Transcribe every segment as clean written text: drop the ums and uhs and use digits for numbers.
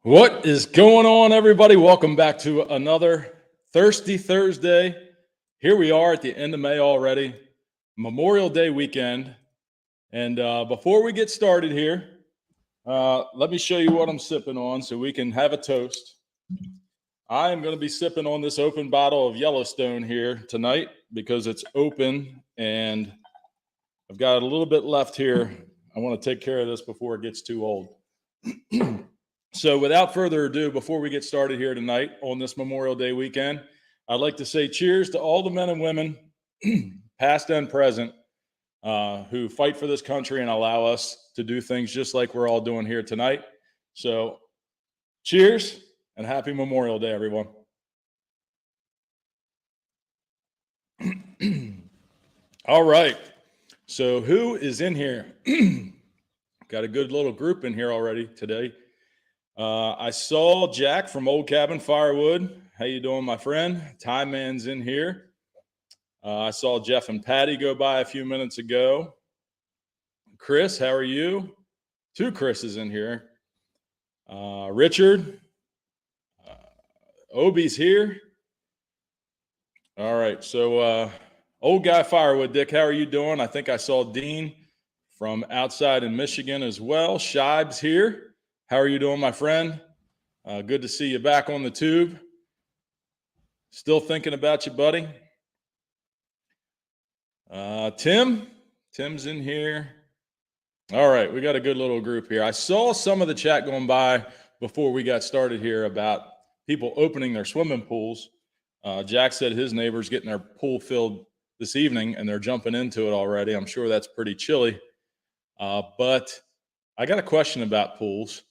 What is going on, everybody? Welcome back to another Thirsty Thursday. Here we are at the end of May already, Memorial Day weekend. And before we get started here, let me show you what I'm sipping on so we can have a toast. I am going to be sipping on this open bottle of Yellowstone here tonight because it's open and I've got a little bit left here. I want to take care of this before it gets too old. So without further ado, before we get started here tonight on this Memorial Day weekend, I'd like to say cheers to all the men and women, past and present, who fight for this country and allow us to do things just like we're all doing here tonight. So cheers and happy Memorial Day, everyone. All right. So who is in here? Got a good little group in here already today. I saw Jack from Old Cabin Firewood. How you doing, my friend? Time Man's in here. I saw Jeff and Patty go by a few minutes ago. Chris, how are you? Two Chris's in here. Richard. Obi's here. All right, so Old Guy Firewood, Dick, how are you doing? I think I saw Dean from outside in Michigan as well. Shibes here. How are you doing, my friend? Good to see you back on the tube. Still thinking about you, buddy. Tim's in here. All right, we got a good little group here. I saw some of the chat going by before we got started here about people opening their swimming pools. Jack said his neighbor's getting their pool filled this evening and they're jumping into it already. I'm sure that's pretty chilly. But I got a question about pools.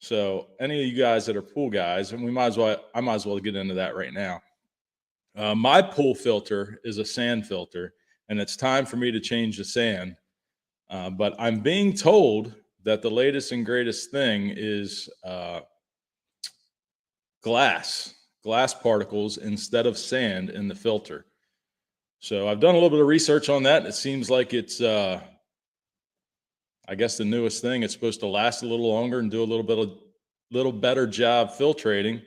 So any of you guys that are pool guys, and I might as well get into that right now. My pool filter is a sand filter, and it's time for me to change the sand. But I'm being told that the latest and greatest thing is glass particles instead of sand in the filter. So I've done a little bit of research on that. It seems like it's I guess the newest thing. It's supposed to last a little longer and do a little better job filtrating.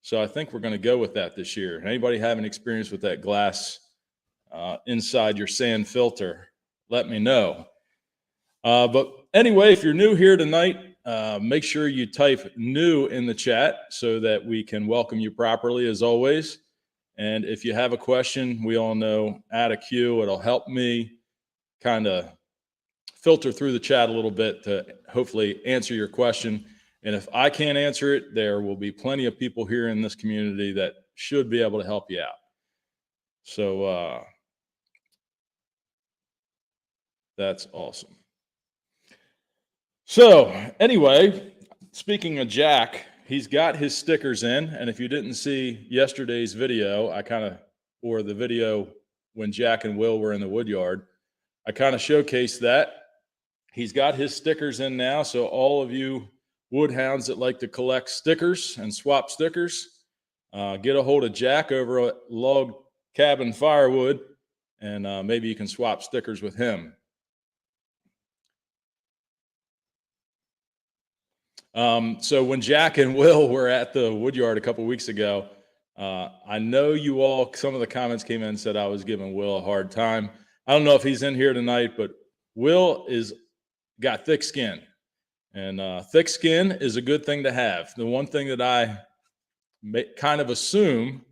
So I think we're going to go with that this year. Anybody having experience with that glass inside your sand filter, let me know. But anyway, if you're new here tonight, make sure you type new in the chat so that we can welcome you properly as always. And if you have a question, we all know add a queue. It'll help me kind of filter through the chat a little bit to hopefully answer your question. And if I can't answer it, there will be plenty of people here in this community that should be able to help you out. So that's awesome. So anyway, speaking of Jack, he's got his stickers in. And if you didn't see yesterday's video, or the video when Jack and Will were in the Woodyard, I kind of showcased that. He's got his stickers in now, so all of you woodhounds that like to collect stickers and swap stickers, get a hold of Jack over at Log Cabin Firewood, and maybe you can swap stickers with him. So when Jack and Will were at the Woodyard a couple weeks ago, I know you all, some of the comments came in and said I was giving Will a hard time. I don't know if he's in here tonight, but Will got thick skin, and thick skin is a good thing to have. The one thing that I kind of assumed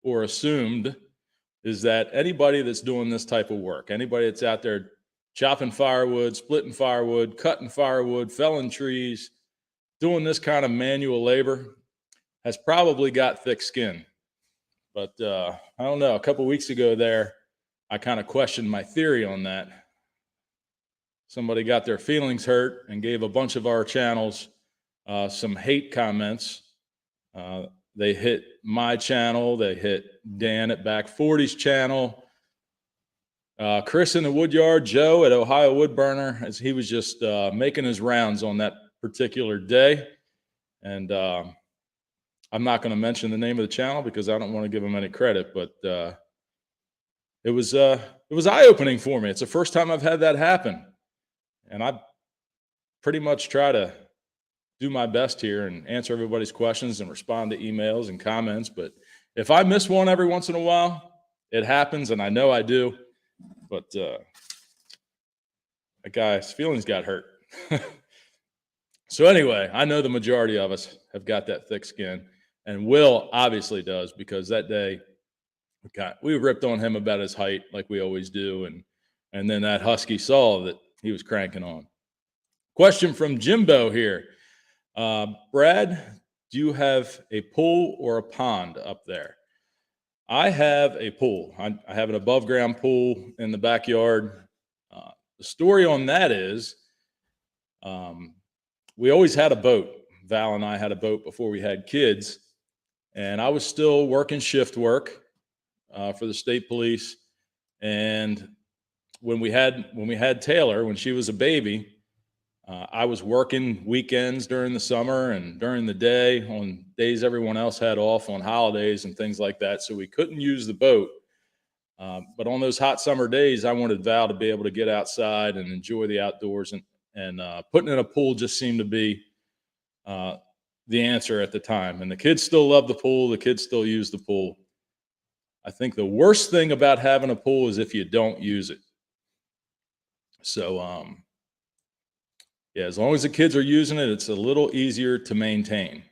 is that anybody that's doing this type of work, anybody that's out there chopping firewood, splitting firewood, cutting firewood, felling trees, doing this kind of manual labor has probably got thick skin. But I don't know, a couple weeks ago there, I kind of questioned my theory on that. Somebody got their feelings hurt and gave a bunch of our channels some hate comments. They hit my channel. They hit Dan at Back 40's channel. Chris in the Woodyard, Joe at Ohio Woodburner, as he was just making his rounds on that particular day. And I'm not going to mention the name of the channel because I don't want to give him any credit, but it was eye-opening for me. It's the first time I've had that happen. And I pretty much try to do my best here and answer everybody's questions and respond to emails and comments. But if I miss one every once in a while, it happens, and I know I do. But that guy's feelings got hurt. So anyway, I know the majority of us have got that thick skin, and Will obviously does, because that day we ripped on him about his height like we always do, and then that husky saw that he was cranking on. Question from Jimbo here. Brad, do you have a pool or a pond up there? I have a pool. I have an above ground pool in the backyard. The story on that is we always had a boat. Val and I had a boat before we had kids, and I was still working shift work for the state police. And when we had Taylor, when she was a baby, I was working weekends during the summer and during the day on days everyone else had off, on holidays and things like that. So we couldn't use the boat. But on those hot summer days, I wanted Val to be able to get outside and enjoy the outdoors, and putting in a pool just seemed to be the answer at the time. And the kids still love the pool. The kids still use the pool. I think the worst thing about having a pool is if you don't use it. So, yeah, as long as the kids are using it, it's a little easier to maintain.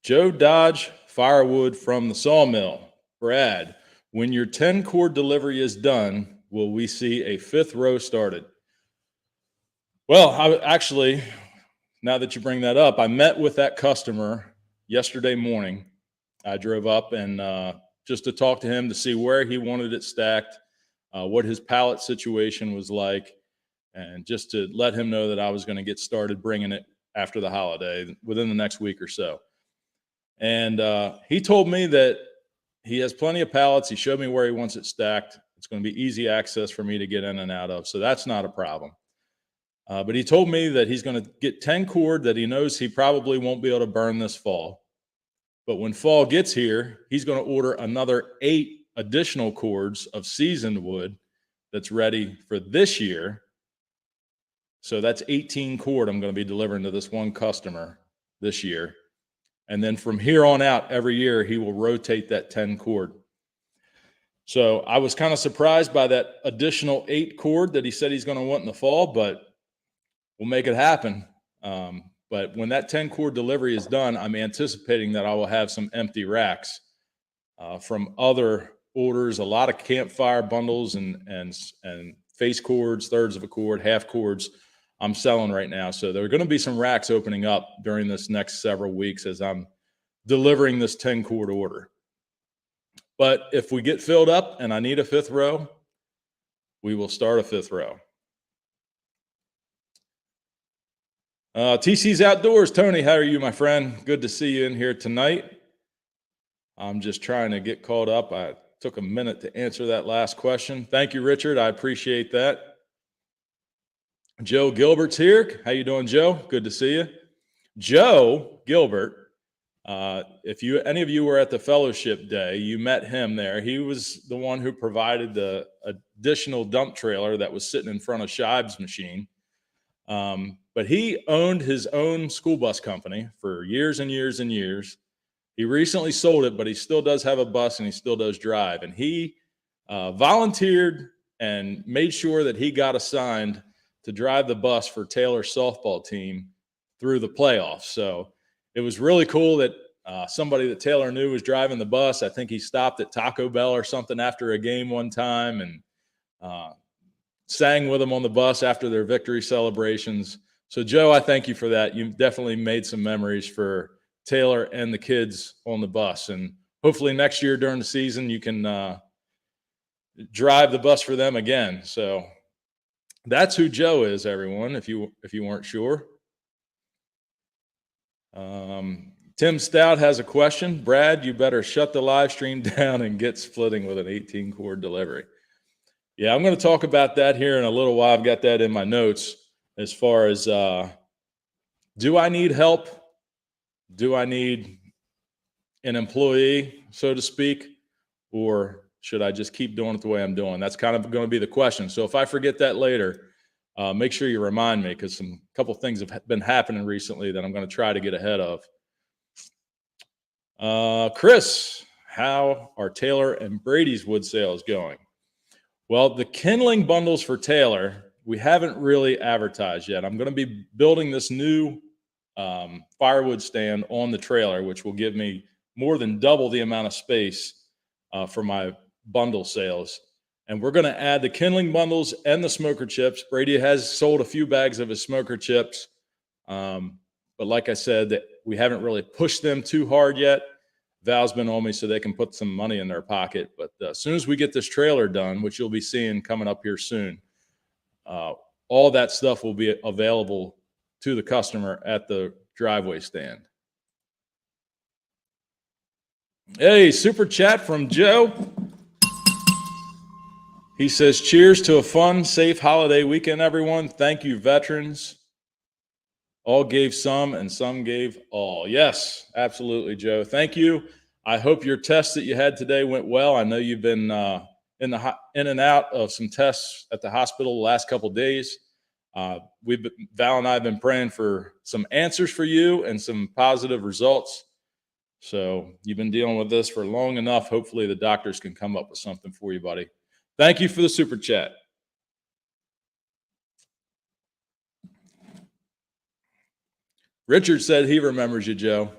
Joe Dodge, Firewood from the Sawmill. Brad, when your 10-cord delivery is done, will we see a 5th row started? Well, actually, now that you bring that up, I met with that customer yesterday morning. I drove up and just to talk to him to see where he wanted it stacked, what his pallet situation was like, and just to let him know that I was going to get started bringing it after the holiday within the next week or so. And he told me that he has plenty of pallets. He showed me where he wants it stacked. It's going to be easy access for me to get in and out of. So that's not a problem. But he told me that he's going to get 10 cord that he knows he probably won't be able to burn this fall. But when fall gets here, he's going to order another 8 additional cords of seasoned wood that's ready for this year. So that's 18 cord I'm going to be delivering to this one customer this year. And then from here on out, every year, he will rotate that 10 cord. So I was kind of surprised by that additional 8 cord that he said he's going to want in the fall, but we'll make it happen. But when that 10 cord delivery is done, I'm anticipating that I will have some empty racks from other orders, a lot of campfire bundles and face cords, thirds of a cord, half cords I'm selling right now. So there are going to be some racks opening up during this next several weeks as I'm delivering this 10 cord order. But if we get filled up and I need a 5th row, we will start a 5th row. TC's Outdoors. Tony, how are you, my friend? Good to see you in here tonight. I'm just trying to get caught up. I took a minute to answer that last question. Thank you, Richard. I appreciate that. Joe Gilbert's here. How you doing, Joe? Good to see you. Joe Gilbert, if any of you were at the fellowship day, you met him there. He was the one who provided the additional dump trailer that was sitting in front of Shibe's machine. But he owned his own school bus company for years and years and years. He recently sold it, but he still does have a bus and he still does drive. And he volunteered and made sure that he got assigned to drive the bus for Taylor's softball team through the playoffs. So it was really cool that somebody that Taylor knew was driving the bus. I think he stopped at Taco Bell or something after a game one time and sang with them on the bus after their victory celebrations. So, Joe, I thank you for that. You've definitely made some memories for Taylor and the kids on the bus. And hopefully next year during the season, you can drive the bus for them again. So that's who Joe is, everyone, if you weren't sure. Tim Stout has a question. Brad, you better shut the live stream down and get splitting with an 18 cord delivery. Yeah, I'm going to talk about that here in a little while. I've got that in my notes as far as do I need help? Do I need an employee, so to speak? Or should I just keep doing it the way I'm doing? That's kind of going to be the question. So if I forget that later, make sure you remind me, because a couple things have been happening recently that I'm going to try to get ahead of. Chris, how are Taylor and Brady's wood sales going? Well, the kindling bundles for Taylor, we haven't really advertised yet. I'm going to be building this new firewood stand on the trailer, which will give me more than double the amount of space for my bundle sales. And we're going to add the kindling bundles and the smoker chips. Brady has sold a few bags of his smoker chips. But like I said, that we haven't really pushed them too hard yet. Val's been on me so they can put some money in their pocket. But as soon as we get this trailer done, which you'll be seeing coming up here soon, all that stuff will be available to the customer at the driveway stand. Hey, super chat from Joe. He says, cheers to a fun, safe holiday weekend, everyone. Thank you, veterans. All gave some and some gave all. Yes, absolutely, Joe. Thank you. I hope your test that you had today went well. I know you've been in and out of some tests at the hospital the last couple of days. Val and I have been praying for some answers for you and some positive results. So you've been dealing with this for long enough. Hopefully the doctors can come up with something for you, buddy. Thank you for the super chat. Richard said he remembers you, Joe.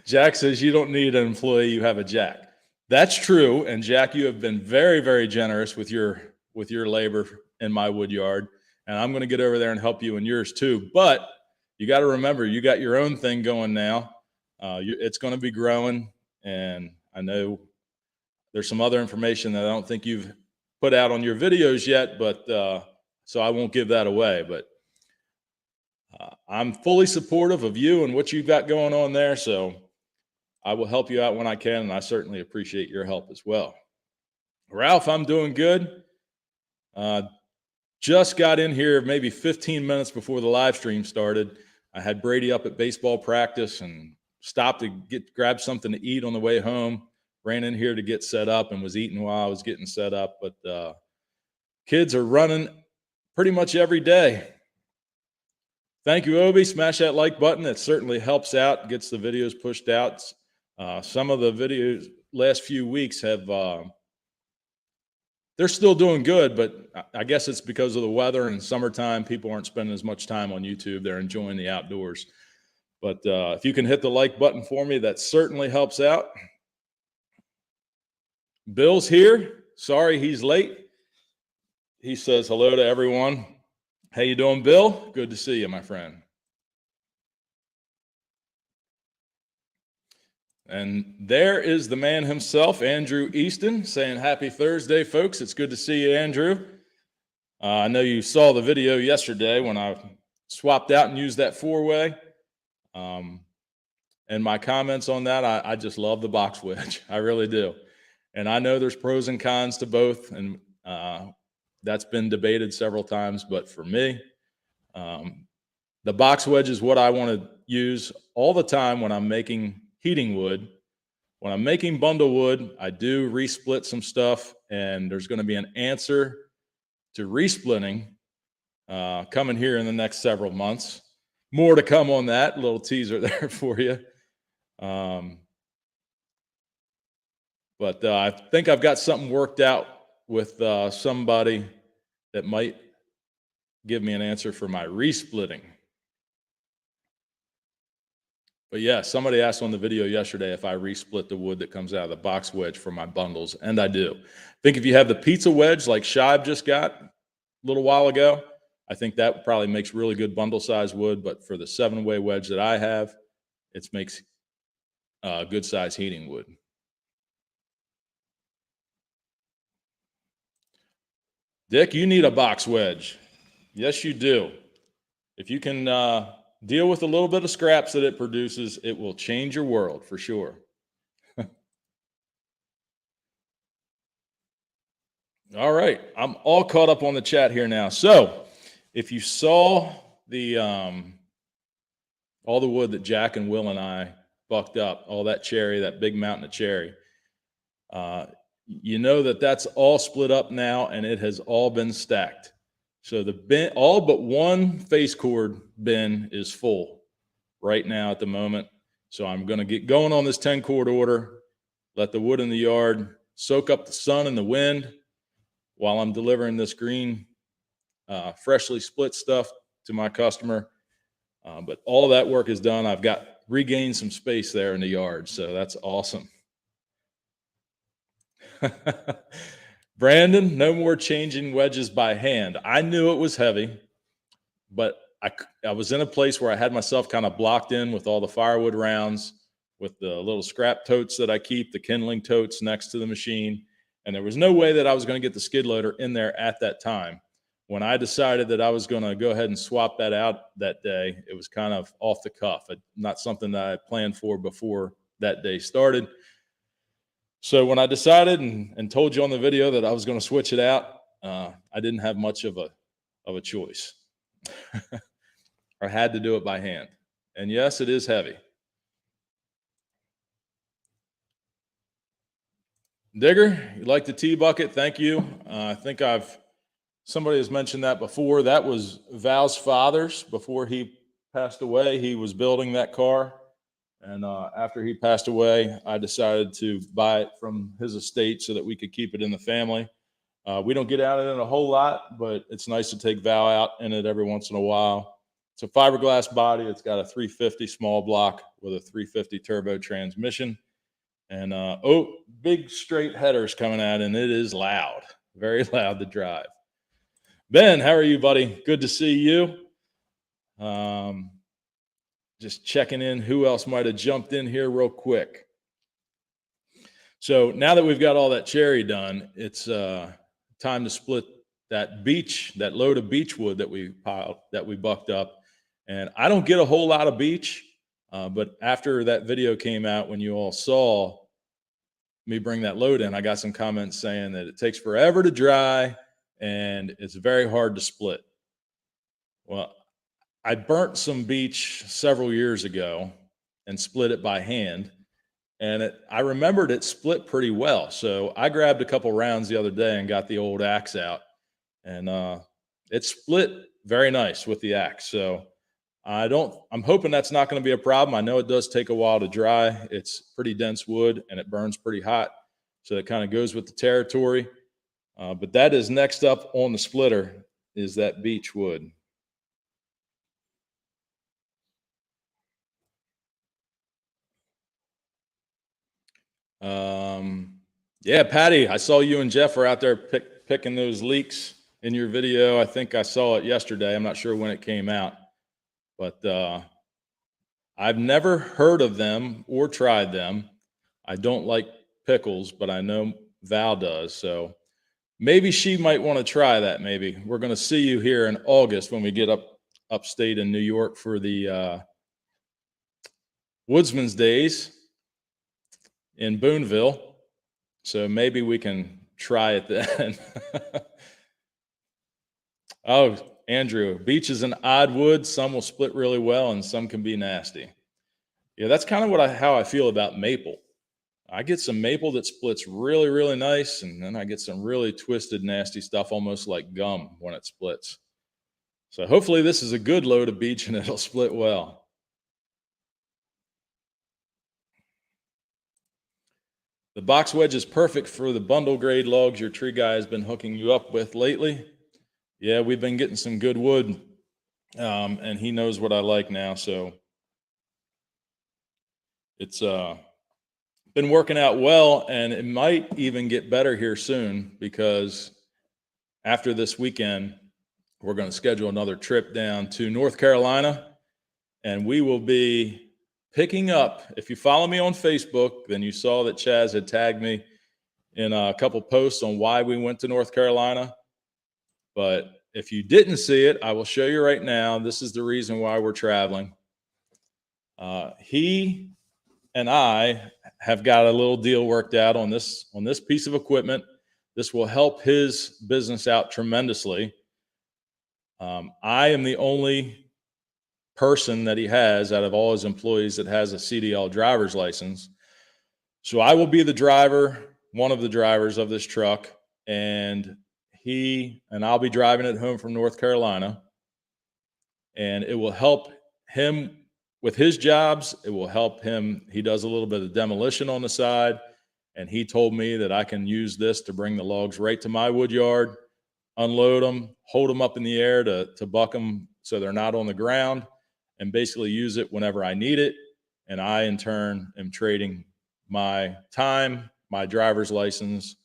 Jack says you don't need an employee, you have a Jack. That's true. And Jack, you have been very, very generous with your labor in my wood yard. And I'm going to get over there and help you in yours too. But you got to remember, you got your own thing going now. It's going to be growing. And I know there's some other information that I don't think you've put out on your videos yet, but so I won't give that away. But I'm fully supportive of you and what you've got going on there. So I will help you out when I can. And I certainly appreciate your help as well. Ralph, I'm doing good. Just got in here maybe 15 minutes before the live stream started. I had Brady up at baseball practice and stopped to grab something to eat on the way home. Ran in here to get set up and was eating while I was getting set up. But kids are running pretty much every day. Thank you, Obi. Smash that like button. It certainly helps out, gets the videos pushed out. Some of the videos last few weeks have they're still doing good, but I guess it's because of the weather and summertime. People aren't spending as much time on YouTube. They're enjoying the outdoors. But if you can hit the like button for me, that certainly helps out. Bill's here. Sorry he's late. He says hello to everyone. How you doing, Bill? Good to see you, my friend. And there is the man himself, Andrew Easton, saying happy Thursday, folks. It's good to see you, Andrew. I know you saw the video yesterday when I swapped out and used that four-way. And my comments on that, I just love the box wedge. I really do. And I know there's pros and cons to both, and that's been debated several times. But for me, the box wedge is what I want to use all the time when I'm making heating wood. When I'm making bundle wood, I do resplit some stuff, and there's going to be an answer to resplitting coming here in the next several months. More to come on that. A little teaser there for you. But I think I've got something worked out with somebody that might give me an answer for my resplitting. But yeah, somebody asked on the video yesterday if I resplit the wood that comes out of the box wedge for my bundles, and I do. I think if you have the pizza wedge like Shive just got a little while ago, I think that probably makes really good bundle size wood. But for the 7-way wedge that I have, it makes good size heating wood. Dick, you need a box wedge. Yes, you do. If you can deal with a little bit of scraps that it produces, it will change your world for sure. All right, I'm all caught up on the chat here now. So if you saw the all the wood that Jack and Will and I bucked up, all that cherry, that big mountain of cherry, you know that that's all split up now and it has all been stacked. So the bin, all but one face cord bin is full right now at the moment. So I'm going to get going on this 10 cord order, let the wood in the yard soak up the sun and the wind while I'm delivering this green, freshly split stuff to my customer. But all of that work is done. I've got regained some space there in the yard. So that's awesome. Brandon, no more changing wedges by hand. I knew it was heavy, but I was in a place where I had myself kind of blocked in with all the firewood rounds, with the little scrap totes that I keep, the kindling totes next to the machine. And there was no way that I was going to get the skid loader in there at that time. When I decided that I was going to go ahead and swap that out that day, it was kind of off the cuff, not something that I planned for before that day started. So when I decided and told you on the video that I was going to switch it out, I didn't have much of a choice. I had to do it by hand. And yes, it is heavy. Digger, you like the tea bucket? Thank you. I think somebody has mentioned that before. That was Val's father's before he passed away. He was building that car. And after he passed away, I decided to buy it from his estate so that we could keep it in the family. We don't get out in it a whole lot, but it's nice to take Val out in it every once in a while. It's a fiberglass body. It's got a 350 small block with a 350 turbo transmission. And big straight headers coming out, and it is loud, very loud to drive. Ben, how are you, buddy? Good to see you. Just checking in who else might have jumped in here real quick. So now that we've got all that cherry done, it's time to split that load of beechwood that we bucked up. And I don't get a whole lot of beech, but after that video came out, when you all saw me bring that load in, I got some comments saying that it takes forever to dry and it's very hard to split. Well, I burnt some beech several years ago and split it by hand, and I remembered it split pretty well. So I grabbed a couple rounds the other day and got the old axe out, and it split very nice with the axe. So I'm hoping that's not going to be a problem. I know it does take a while to dry. It's pretty dense wood and it burns pretty hot. So it kind of goes with the territory. But that is next up on the splitter, is that beech wood. Yeah, Patty, I saw you and Jeff were out there picking those leeks in your video. I think I saw it yesterday. I'm not sure when it came out, but I've never heard of them or tried them. I don't like pickles, but I know Val does. So maybe she might want to try that. Maybe we're going to see you here in August when we get upstate in New York for the Woodsman's Days in Boonville. So maybe we can try it then. Oh, Andrew, beech is an odd wood. Some will split really well and some can be nasty. Yeah, that's kind of how I feel about maple. I get some maple that splits really, really nice, and then I get some really twisted, nasty stuff, almost like gum when it splits. So hopefully this is a good load of beech and it'll split well. The box wedge is perfect for the bundle grade logs your tree guy has been hooking you up with lately. Yeah, we've been getting some good wood, and he knows what I like now. So it's been working out well, and it might even get better here soon, because after this weekend, we're going to schedule another trip down to North Carolina, and we will be picking up. If you follow me on Facebook, then you saw that Chaz had tagged me in a couple posts on why we went to North Carolina. But if you didn't see it, I will show you right now. This is the reason why we're traveling. He and I have got a little deal worked out on this piece of equipment. This will help his business out tremendously. I am the only person that he has out of all his employees that has a CDL driver's license. So I will be the driver one of the drivers of this truck, and I'll be driving it home from North Carolina, and it will help him with his jobs. It will help him. He does a little bit of demolition on the side, and he told me that I can use this to bring the logs right to my wood yard, unload them, hold them up in the air to buck them so they're not on the ground, and basically use it whenever I need it. And I, in turn, am trading my time, my driver's license,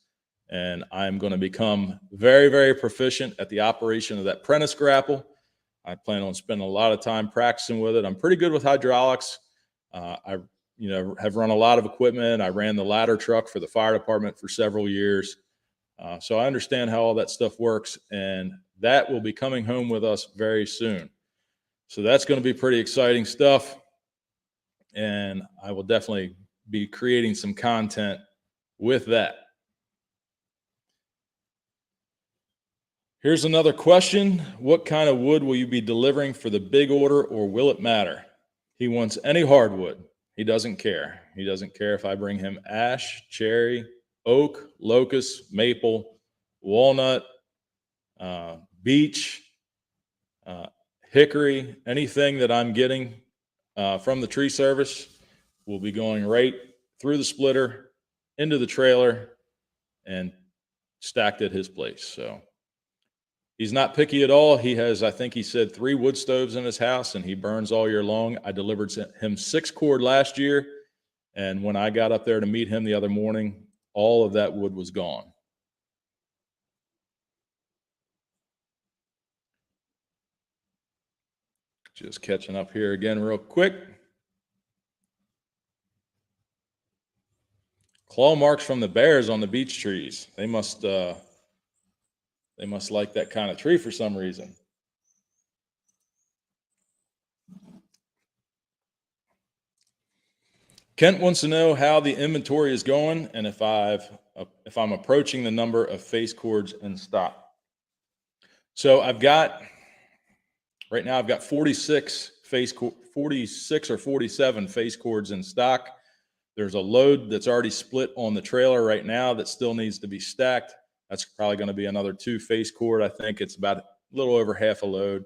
and I'm going to become very, very proficient at the operation of that Prentice grapple. I plan on spending a lot of time practicing with it. I'm pretty good with hydraulics. I have run a lot of equipment. I ran the ladder truck for the fire department for several years. So I understand how all that stuff works, and that will be coming home with us very soon. So that's going to be pretty exciting stuff, and I will definitely be creating some content with that. Here's another question. What kind of wood will you be delivering for the big order, or will it matter? He wants any hardwood. He doesn't care. He doesn't care if I bring him ash, cherry, oak, locust, maple, walnut, beech, hickory. Anything that I'm getting from the tree service will be going right through the splitter, into the trailer, and stacked at his place. So he's not picky at all. He has, I think he said, 3 wood stoves in his house, and he burns all year long. I delivered him 6 cord last year, and when I got up there to meet him the other morning, all of that wood was gone. Just catching up here again real quick. Claw marks from the bears on the beech trees. They must like that kind of tree for some reason. Kent wants to know how the inventory is going and if I'm approaching the number of face cords in stock. So right now I've got 46 or 47 face cords in stock. There's a load that's already split on the trailer right now that still needs to be stacked. That's probably going to be another 2 face cord. I think it's about a little over half a load.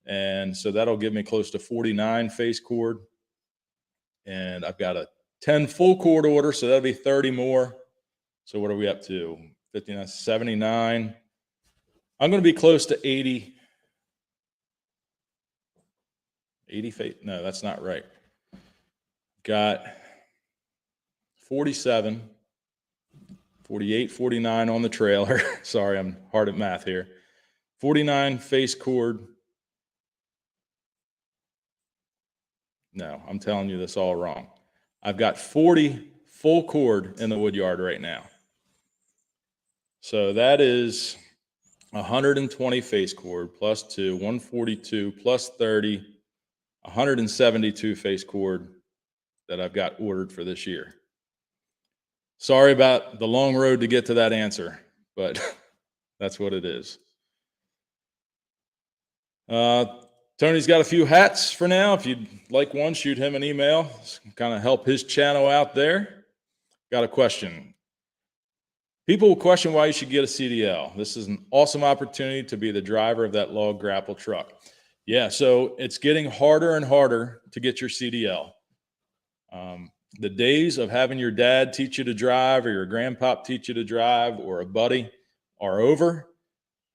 And so that'll give me close to 49 face cord. And I've got a 10 full cord order, so that'll be 30 more. So what are we up to? 59, 79. I'm going to be close to 80. 80 face? No, that's not right. Got 47, 48, 49 on the trailer. Sorry, I'm hard at math here. 49 face cord. No, I'm telling you this all wrong. I've got 40 full cord in the Woodyard right now. So that is 120 face cord plus 2, 142 plus 30, 172 face cord that I've got ordered for this year. Sorry about the long road to get to that answer, but that's what it is. Tony's got a few hats for now. If you'd like one, shoot him an email. Kind of help his channel out there. Got a question. People will question why you should get a CDL. This is an awesome opportunity to be the driver of that log grapple truck. Yeah, so it's getting harder and harder to get your CDL. The days of having your dad teach you to drive or your grandpop teach you to drive or a buddy are over.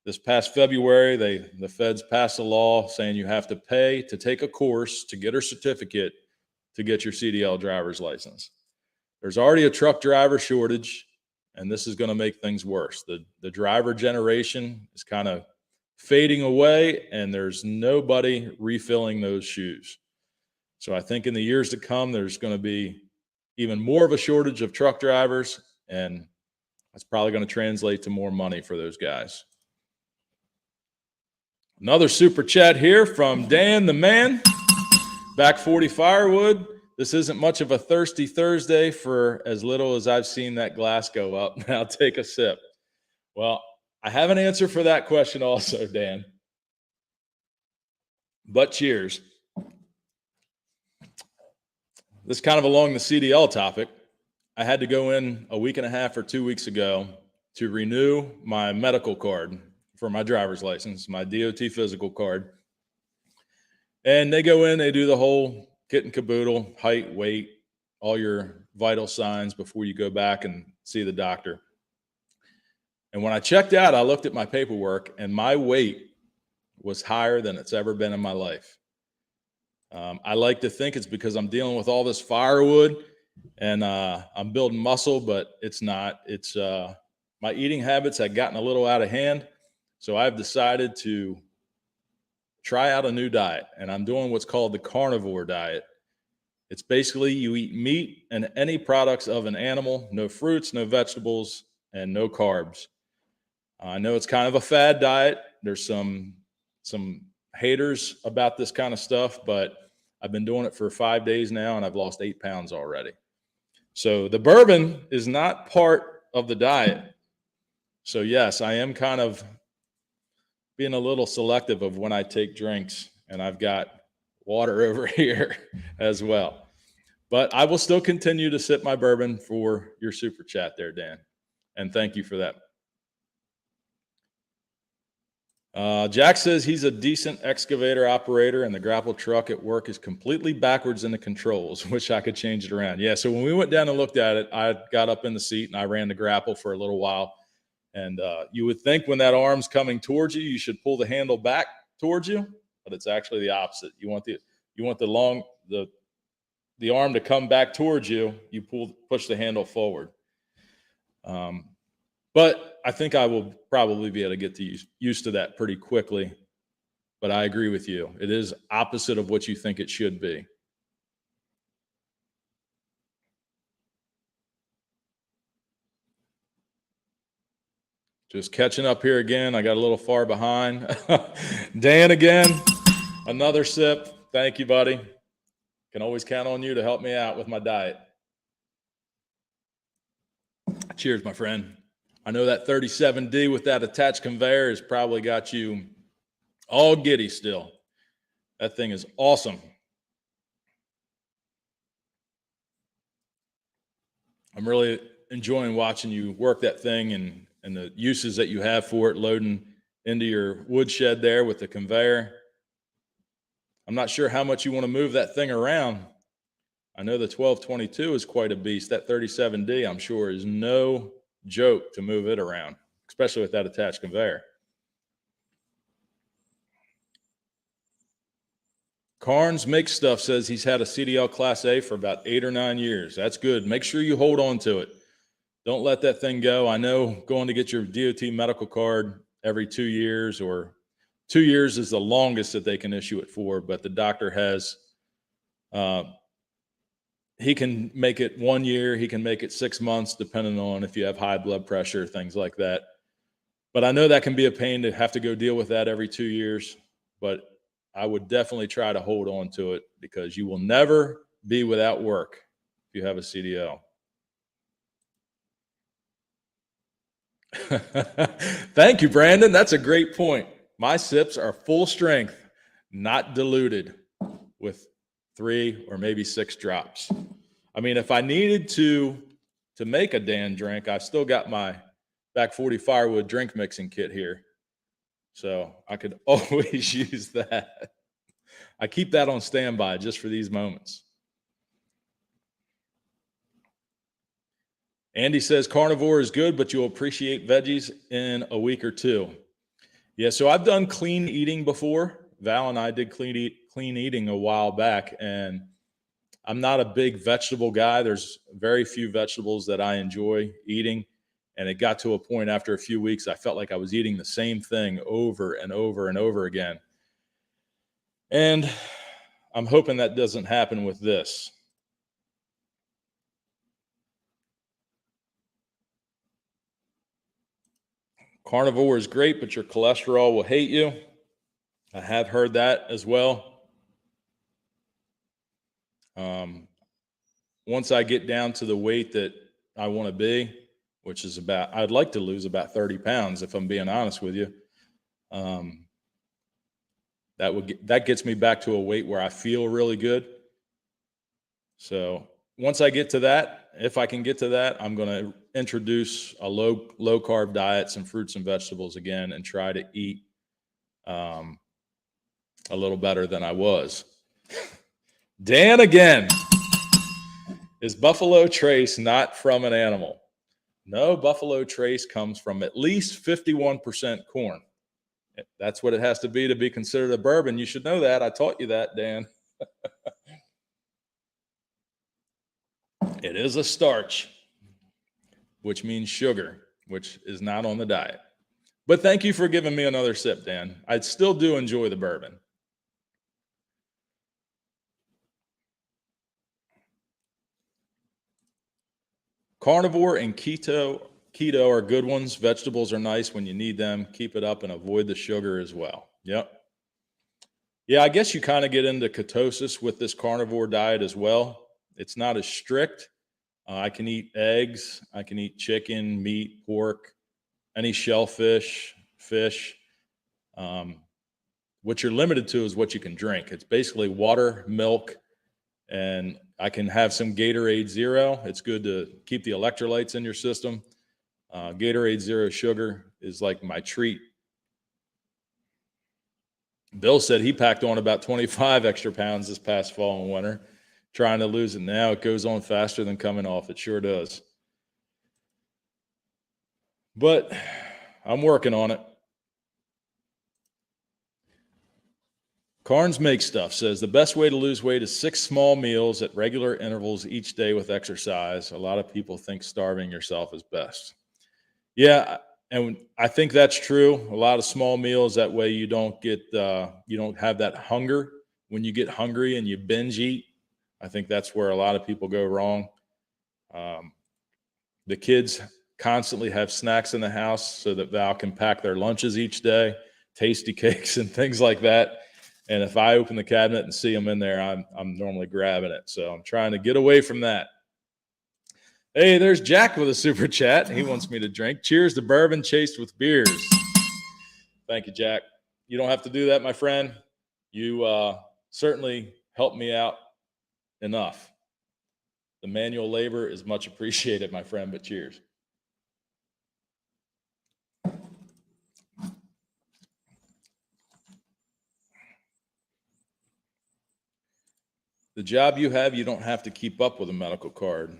This past February, the feds passed a law saying you have to pay to take a course to get a certificate to get your CDL driver's license. There's already a truck driver shortage, and this is going to make things worse. The driver generation is kind of fading away, and there's nobody refilling those shoes. So I think in the years to come, there's going to be even more of a shortage of truck drivers, and that's probably going to translate to more money for those guys. Another super chat here from Dan the Man. Back 40 Firewood. This isn't much of a thirsty Thursday for as little as I've seen that glass go up. Now take a sip. Well, I have an answer for that question also, Dan. But cheers. This is kind of along the CDL topic. I had to go in a week and a half or 2 weeks ago to renew my medical card for my driver's license, my DOT physical card. And they go in, they do the whole kit and caboodle, height, weight, all your vital signs before you go back and see the doctor. And when I checked out, I looked at my paperwork and my weight was higher than it's ever been in my life. I like to think it's because I'm dealing with all this firewood and I'm building muscle, but it's not. It's my eating habits had gotten a little out of hand. So I've decided to try out a new diet, and I'm doing what's called the carnivore diet. It's basically you eat meat and any products of an animal, no fruits, no vegetables, and no carbs. I know it's kind of a fad diet. There's some haters about this kind of stuff, but I've been doing it for 5 days now, and I've lost 8 pounds already. So the bourbon is not part of the diet. So yes, I am kind of being a little selective of when I take drinks, and I've got water over here as well. But I will still continue to sip my bourbon for your super chat there, Dan. And thank you for that. Jack says he's a decent excavator operator, and the grapple truck at work is completely backwards in the controls. Wish I could change it around. Yeah, so when we went down and looked at it, I got up in the seat and I ran the grapple for a little while. And you would think when that arm's coming towards you, you should pull the handle back towards you, but it's actually the opposite. You want the arm to come back towards you. You push the handle forward. But I think I will probably be able to get used to that pretty quickly. But I agree with you. It is opposite of what you think it should be. Just catching up here again. I got a little far behind. Dan again, another sip. Thank you, buddy. Can always count on you to help me out with my diet. Cheers, my friend. I know that 37D with that attached conveyor has probably got you all giddy still. That thing is awesome. I'm really enjoying watching you work that thing and the uses that you have for it, loading into your woodshed there with the conveyor. I'm not sure how much you want to move that thing around. I know the 1222 is quite a beast. That 37D, I'm sure, is no joke to move it around, especially with that attached conveyor. Carnes Makes Stuff says he's had a CDL Class A for about 8 or 9 years. That's good. Make sure you hold on to it. Don't let that thing go. I know going to get your DOT medical card every 2 years, or 2 years is the longest that they can issue it for, but the doctor has, he can make it 1 year, he can make it 6 months, depending on if you have high blood pressure, things like that. But I know that can be a pain to have to go deal with that every 2 years, but I would definitely try to hold on to it because you will never be without work if you have a CDL. Thank you, Brandon. That's a great point. My sips are full strength, not diluted with 3 or maybe 6 drops. I mean, if I needed to make a Dan drink, I've still got my Back 40 Firewood drink mixing kit here. So I could always use that. I keep that on standby just for these moments. Andy says carnivore is good, but you'll appreciate veggies in a week or 2. Yeah, so I've done clean eating before. Val and I did clean eating a while back, and I'm not a big vegetable guy. There's very few vegetables that I enjoy eating, and it got to a point after a few weeks I felt like I was eating the same thing over and over and over again. And I'm hoping that doesn't happen with this. Carnivore is great, but your cholesterol will hate you. I have heard that as well. Once I get down to the weight that I want to be, which is I'd like to lose about 30 pounds, if I'm being honest with you. That gets me back to a weight where I feel really good. So once I get to that, if I can get to that, I'm going to introduce a low carb diet, some fruits and vegetables again, and try to eat a little better than I was. Dan again. Is Buffalo Trace not from an animal? No, Buffalo Trace comes from at least 51% corn. That's what it has to be considered a bourbon. You should know that. I taught you that, Dan. It is a starch, which means sugar, which is not on the diet. But thank you for giving me another sip, Dan. I still do enjoy the bourbon. Carnivore and keto are good ones. Vegetables are nice when you need them. Keep it up and avoid the sugar as well. Yep. Yeah, I guess you kind of get into ketosis with this carnivore diet as well. It's not as strict. I can eat eggs. I can eat chicken, meat, pork, any shellfish, fish. What you're limited to is what you can drink. It's basically water, milk, and I can have some Gatorade Zero. It's good to keep the electrolytes in your system. Gatorade Zero sugar is like my treat. Bill said he packed on about 25 extra pounds this past fall and winter, trying to lose it now. It goes on faster than coming off. It sure does. But I'm working on it. Carnes Make Stuff says the best way to lose weight is 6 small meals at regular intervals each day with exercise. A lot of people think starving yourself is best. Yeah, and I think that's true. A lot of small meals, that way you don't have that hunger. When you get hungry and you binge eat, I think that's where a lot of people go wrong. The kids constantly have snacks in the house so that Val can pack their lunches each day, tasty cakes and things like that. And if I open the cabinet and see them in there, I'm normally grabbing it. So I'm trying to get away from that. Hey, there's Jack with a super chat. He wants me to drink. Cheers to bourbon chased with beers. Thank you, Jack. You don't have to do that, my friend. You certainly helped me out enough. The manual labor is much appreciated, my friend, but cheers. The job you have, you don't have to keep up with a medical card.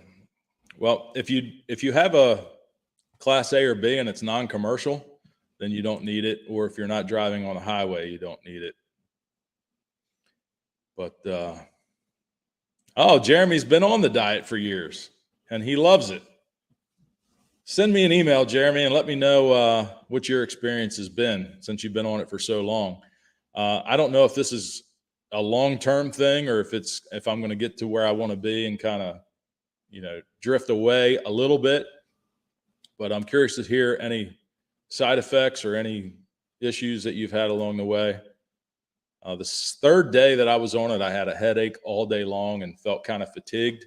Well, if you have a Class A or B and it's non-commercial, then you don't need it. Or if you're not driving on the highway, you don't need it. But Jeremy's been on the diet for years and he loves it. Send me an email, Jeremy, and let me know what your experience has been since you've been on it for so long. I don't know if this is a long-term thing or if I'm going to get to where I want to be and kind of, drift away a little bit, but I'm curious to hear any side effects or any issues that you've had along the way. The third day that I was on it, I had a headache all day long and felt kind of fatigued,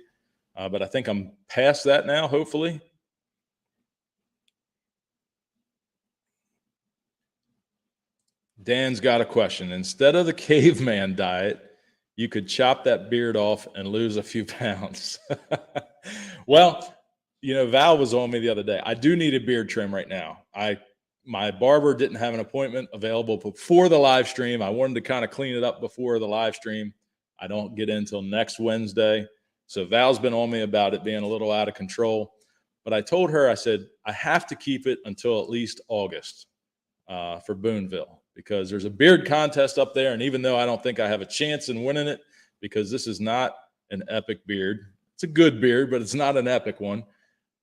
but I think I'm past that now, hopefully. Dan's got a question. Instead of the caveman diet, you could chop that beard off and lose a few pounds. Well, Val was on me the other day. I do need a beard trim right now. My barber didn't have an appointment available before the live stream. I wanted to kind of clean it up before the live stream. I don't get in until next Wednesday. So Val's been on me about it being a little out of control. But I told her, I said, I have to keep it until at least August for Boonville, because there's a beard contest up there. And even though I don't think I have a chance in winning it, because this is not an epic beard, it's a good beard, but it's not an epic one.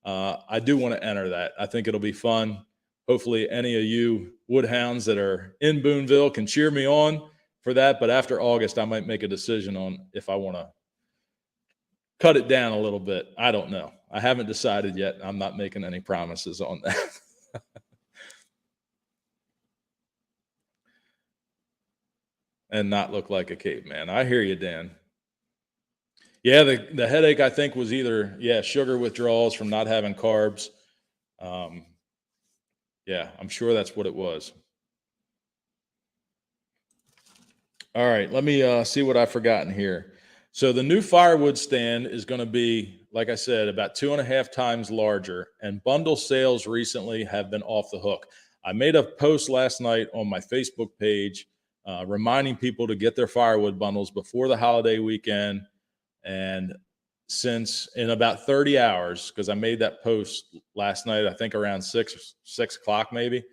I do want to enter that. I think it'll be fun. Hopefully any of you woodhounds that are in Boonville can cheer me on for that. But after August, I might make a decision on if I want to cut it down a little bit. I don't know. I haven't decided yet. I'm not making any promises on that. And not look like a caveman. I hear you, Dan. Yeah, the headache, I think, was either, sugar withdrawals from not having carbs. Yeah, I'm sure that's what it was. All right, let me see what I've forgotten here. So the new firewood stand is going to be, like I said, about 2.5 times larger, and bundle sales recently have been off the hook. I made a post last night on my Facebook page reminding people to get their firewood bundles before the holiday weekend. And since in about 30 hours, because I made that post last night, I think around 6 o'clock maybe,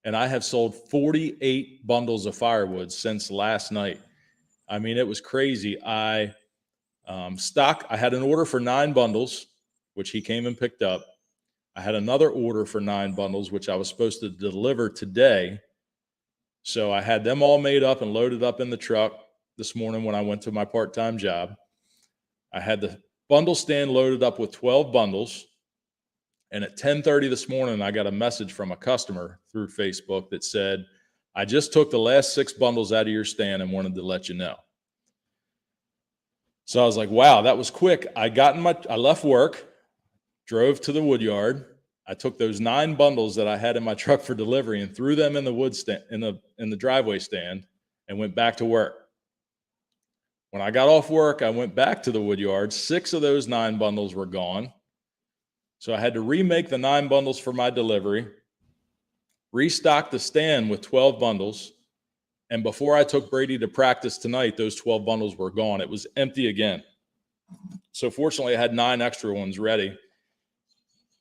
and I have sold 48 bundles of firewood since last night. I mean, it was crazy. I had an order for 9 bundles, which he came and picked up. I had another order for 9 bundles, which I was supposed to deliver today. So I had them all made up and loaded up in the truck this morning when I went to my part-time job. I had the bundle stand loaded up with 12 bundles. And at 10:30 this morning, I got a message from a customer through Facebook that said, I just took the last 6 bundles out of your stand and wanted to let you know. So I was like, wow, that was quick. I left work, drove to the Woodyard. I took those 9 bundles that I had in my truck for delivery and threw them in the wood stand, in the driveway stand, and went back to work. When I got off work, I went back to the Woodyard. 6 of those 9 bundles were gone. So I had to remake the 9 bundles for my delivery, restock the stand with 12 bundles. And before I took Brady to practice tonight, those 12 bundles were gone. It was empty again. So fortunately, I had 9 extra ones ready.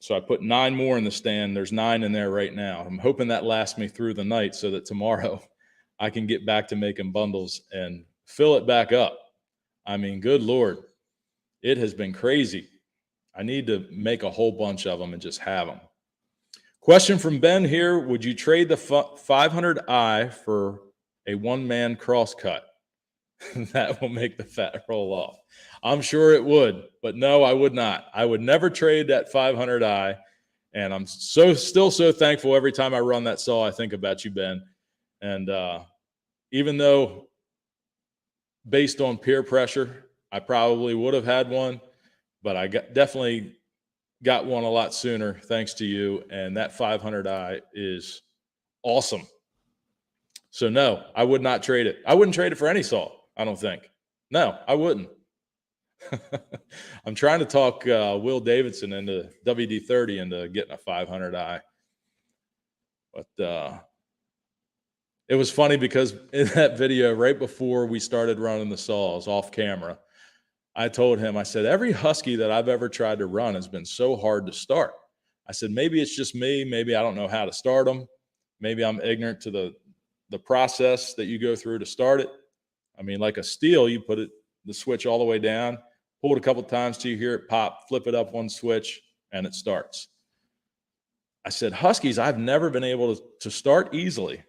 So I put 9 more in the stand. There's 9 in there right now. I'm hoping that lasts me through the night so that tomorrow I can get back to making bundles and fill it back up. I mean, good Lord, it has been crazy. I need to make a whole bunch of them and just have them. Question from Ben here. Would you trade the 500i for a one-man crosscut? That will make the fat roll off. I'm sure it would, but no, I would not. I would never trade that 500i. And I'm still so thankful every time I run that saw. I think about you, Ben. And even though based on peer pressure, I probably would have had one, but I definitely got one a lot sooner thanks to you. And that 500i is awesome. So no, I would not trade it. I wouldn't trade it for any saw, I don't think. No, I wouldn't. I'm trying to talk Will Davidson into WD-30 into getting a 500i. But it was funny because in that video, right before we started running the saws off camera, I told him, I said, every Husky that I've ever tried to run has been so hard to start. I said, maybe it's just me. Maybe I don't know how to start them. Maybe I'm ignorant to the process that you go through to start it. I mean, like a steel, you put the switch all the way down, pull it a couple of times till you hear it pop, flip it up one switch, and it starts. I said, Huskies, I've never been able to start easily.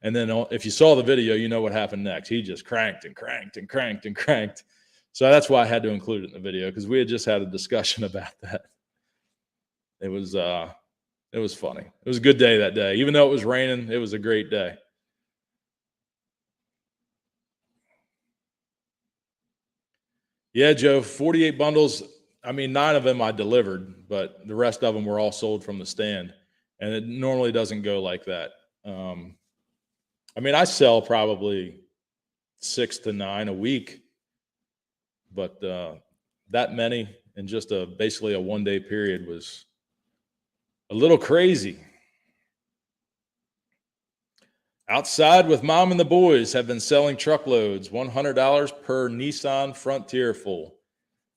And then if you saw the video, you know what happened next. He just cranked and cranked and cranked and cranked. So that's why I had to include it in the video, because we had just had a discussion about that. It was funny. It was a good day that day. Even though it was raining, it was a great day. Yeah, Joe, 48 bundles. I mean, 9 of them I delivered, but the rest of them were all sold from the stand. And it normally doesn't go like that. I mean, I sell probably 6 to 9 a week, but that many in just basically a one-day period was a little crazy. Outside with Mom and the boys have been selling truckloads, $100 per Nissan Frontier full.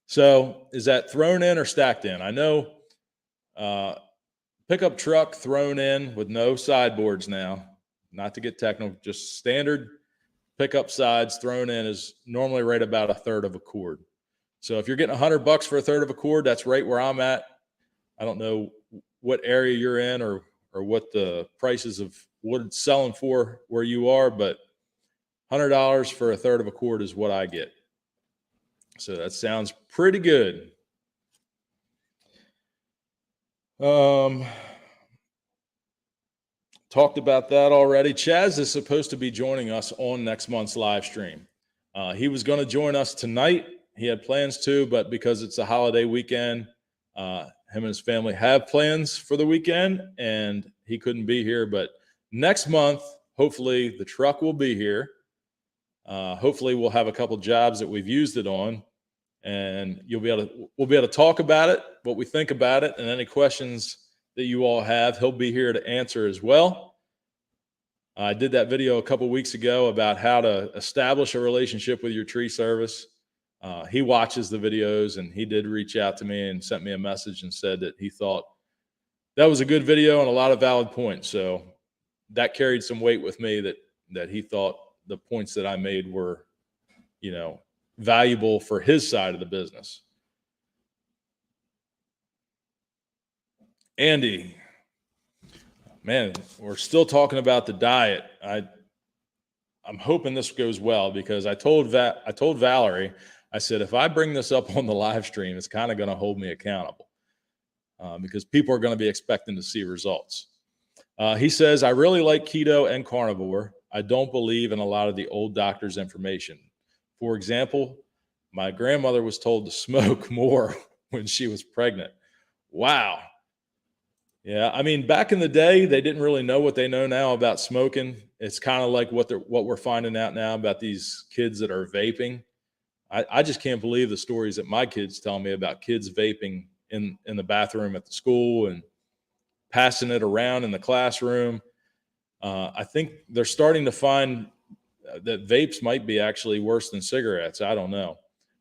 So is that thrown in or stacked in? I know pickup truck thrown in with no sideboards now. Not to get technical, just standard pickup sides thrown in is normally right about 1/3 of a cord. So if you're getting $100 for 1/3 of a cord, that's right where I'm at. I don't know what area you're in or what the prices of wood it's selling for where you are, but $100 for 1/3 of a cord is what I get. So that sounds pretty good. Talked about that already. Chaz is supposed to be joining us on next month's live stream. He was going to join us tonight. He had plans to, but because it's a holiday weekend, him and his family have plans for the weekend, and he couldn't be here. But next month, hopefully, the truck will be here. Hopefully we'll have a couple jobs that we've used it on, and we'll be able to talk about it, what we think about it, and any questions that you all have, he'll be here to answer as well. I did that video a couple weeks ago about how to establish a relationship with your tree service. He watches the videos, and he did reach out to me and sent me a message and said that he thought that was a good video and a lot of valid points. So that carried some weight with me, that he thought the points that I made were, valuable for his side of the business. Andy, man, we're still talking about the diet. I'm hoping this goes well, because I told Valerie, I said, if I bring this up on the live stream, it's kind of going to hold me accountable, because people are going to be expecting to see results. He says, I really like keto and carnivore. I don't believe in a lot of the old doctor's information. For example, my grandmother was told to smoke more when she was pregnant. Wow. Yeah, I mean, back in the day, they didn't really know what they know now about smoking. It's kind of like what we're finding out now about these kids that are vaping. I just can't believe the stories that my kids tell me about kids vaping in the bathroom at the school and passing it around in the classroom. I think they're starting to find that vapes might be actually worse than cigarettes. I don't know.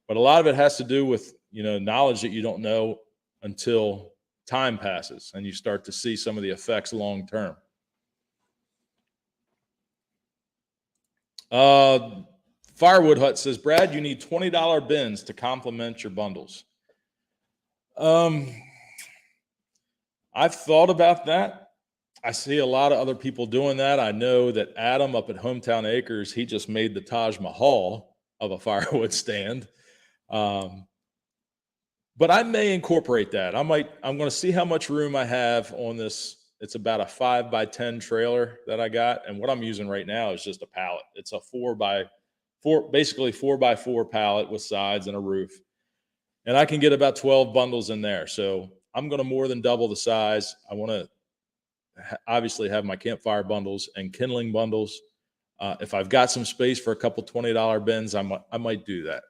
But a lot of it has to do with, knowledge that you don't know until time passes and you start to see some of the effects long term. Firewood Hut says, Brad, you need $20 bins to complement your bundles. I've thought about that. I see a lot of other people doing that. I know that Adam up at Hometown Acres, he just made the Taj Mahal of a firewood stand. But I may incorporate that. I'm going to see how much room I have on this. It's about a 5x10 trailer that I got. And what I'm using right now is just a pallet. It's a 4x4, basically 4x4 pallet with sides and a roof. And I can get about 12 bundles in there. So I'm going to more than double the size. I want to obviously have my campfire bundles and kindling bundles. If I've got some space for a couple $20 bins, I might do that.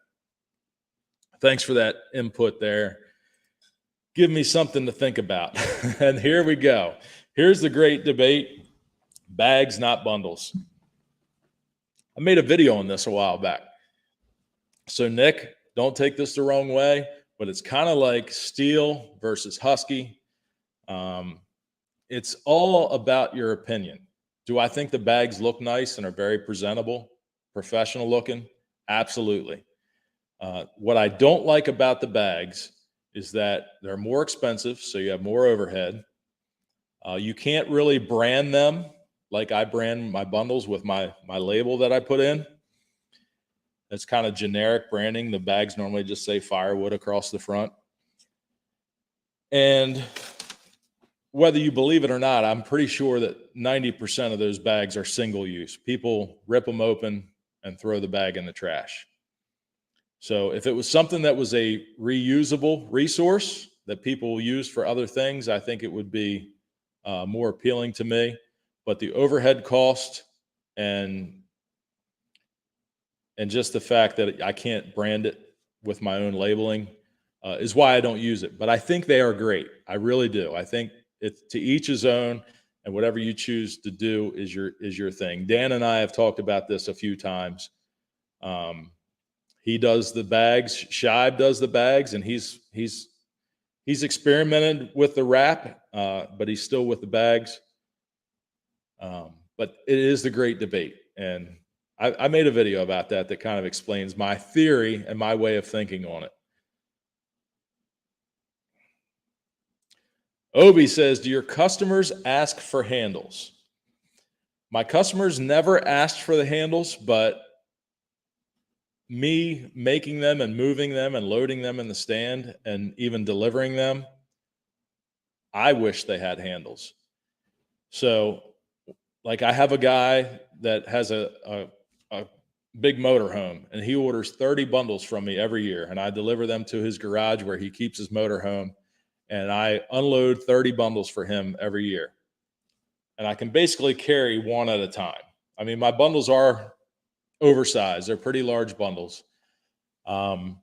Thanks for that input there. Give me something to think about. And here we go. Here's the great debate: bags, not bundles. I made a video on this a while back. So Nick, don't take this the wrong way, but it's kind of like Steel versus Husky. It's all about your opinion. Do I think the bags look nice and are very presentable, professional looking? Absolutely. What I don't like about the bags is that they're more expensive, so you have more overhead. You can't really brand them like I brand my bundles with my label that I put in. It's kind of generic branding. The bags normally just say Firewood across the front. And whether you believe it or not, I'm pretty sure that 90% of those bags are single use. People rip them open and throw the bag in the trash. So if it was something that was a reusable resource that people use for other things, I think it would be more appealing to me. But the overhead cost and just the fact that I can't brand it with my own labeling is why I don't use it. But I think they are great. I really do. I think it's to each his own, and whatever you choose to do is your thing. Dan and I have talked about this a few times. He does the bags. Shibe does the bags, and he's experimented with the wrap, but he's still with the bags. But it is the great debate, and I made a video about that kind of explains my theory and my way of thinking on it. Obi says, do your customers ask for handles? My customers never asked for the handles, but me making them and moving them and loading them in the stand and even delivering them, I wish they had handles. So like I have a guy that has a big motorhome, and he orders 30 bundles from me every year, and I deliver them to his garage where he keeps his motorhome, and I unload 30 bundles for him every year. And I can basically carry one at a time. I mean, my bundles are oversized. They're pretty large bundles. But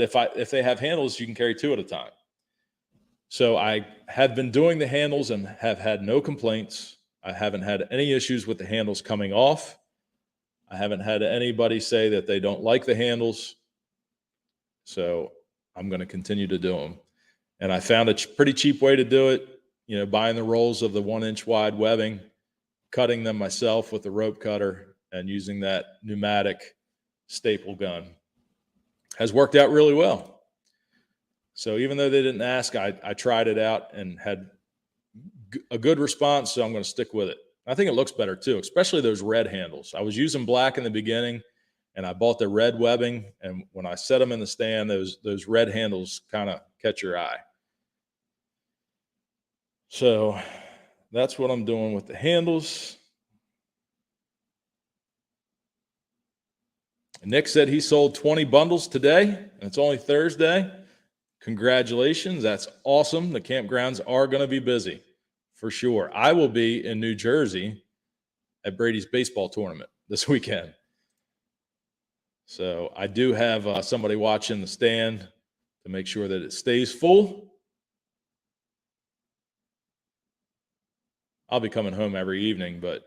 if they have handles, you can carry 2 at a time. So I have been doing the handles and have had no complaints. I haven't had any issues with the handles coming off. I haven't had anybody say that they don't like the handles. So I'm going to continue to do them. And I found a pretty cheap way to do it, buying the rolls of the 1-inch wide webbing, cutting them myself with a rope cutter, and using that pneumatic staple gun. Has worked out really well. So even though they didn't ask, I tried it out and had a good response, so I'm going to stick with it. I think it looks better too, especially those red handles. I was using black in the beginning, and I bought the red webbing, and when I set them in the stand, those red handles kind of catch your eye. So that's what I'm doing with the handles. Nick said he sold 20 bundles today, and it's only Thursday. Congratulations. That's awesome. The campgrounds are going to be busy for sure. I will be in New Jersey at Brady's baseball tournament this weekend. So I do have somebody watching the stand to make sure that it stays full. I'll be coming home every evening, but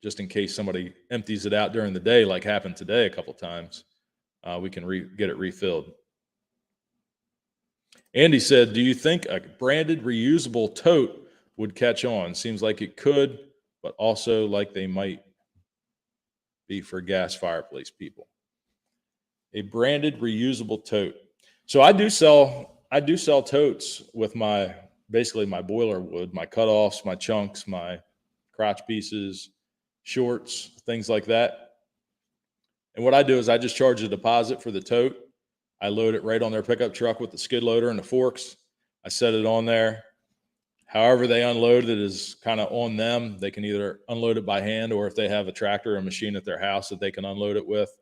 just in case somebody empties it out during the day, like happened today a couple times, we can get it refilled. Andy said, do you think a branded reusable tote would catch on? Seems like it could, but also like they might be for gas fireplace people. A branded reusable tote. So I do sell totes with basically my boiler wood, my cutoffs, my chunks, my crotch pieces, shorts, things like that. And what I do is I just charge a deposit for the tote. I load it right on their pickup truck with the skid loader and the forks. I set it on there. However they unload it is kind of on them. They can either unload it by hand, or if they have a tractor or machine at their house that they can unload it with.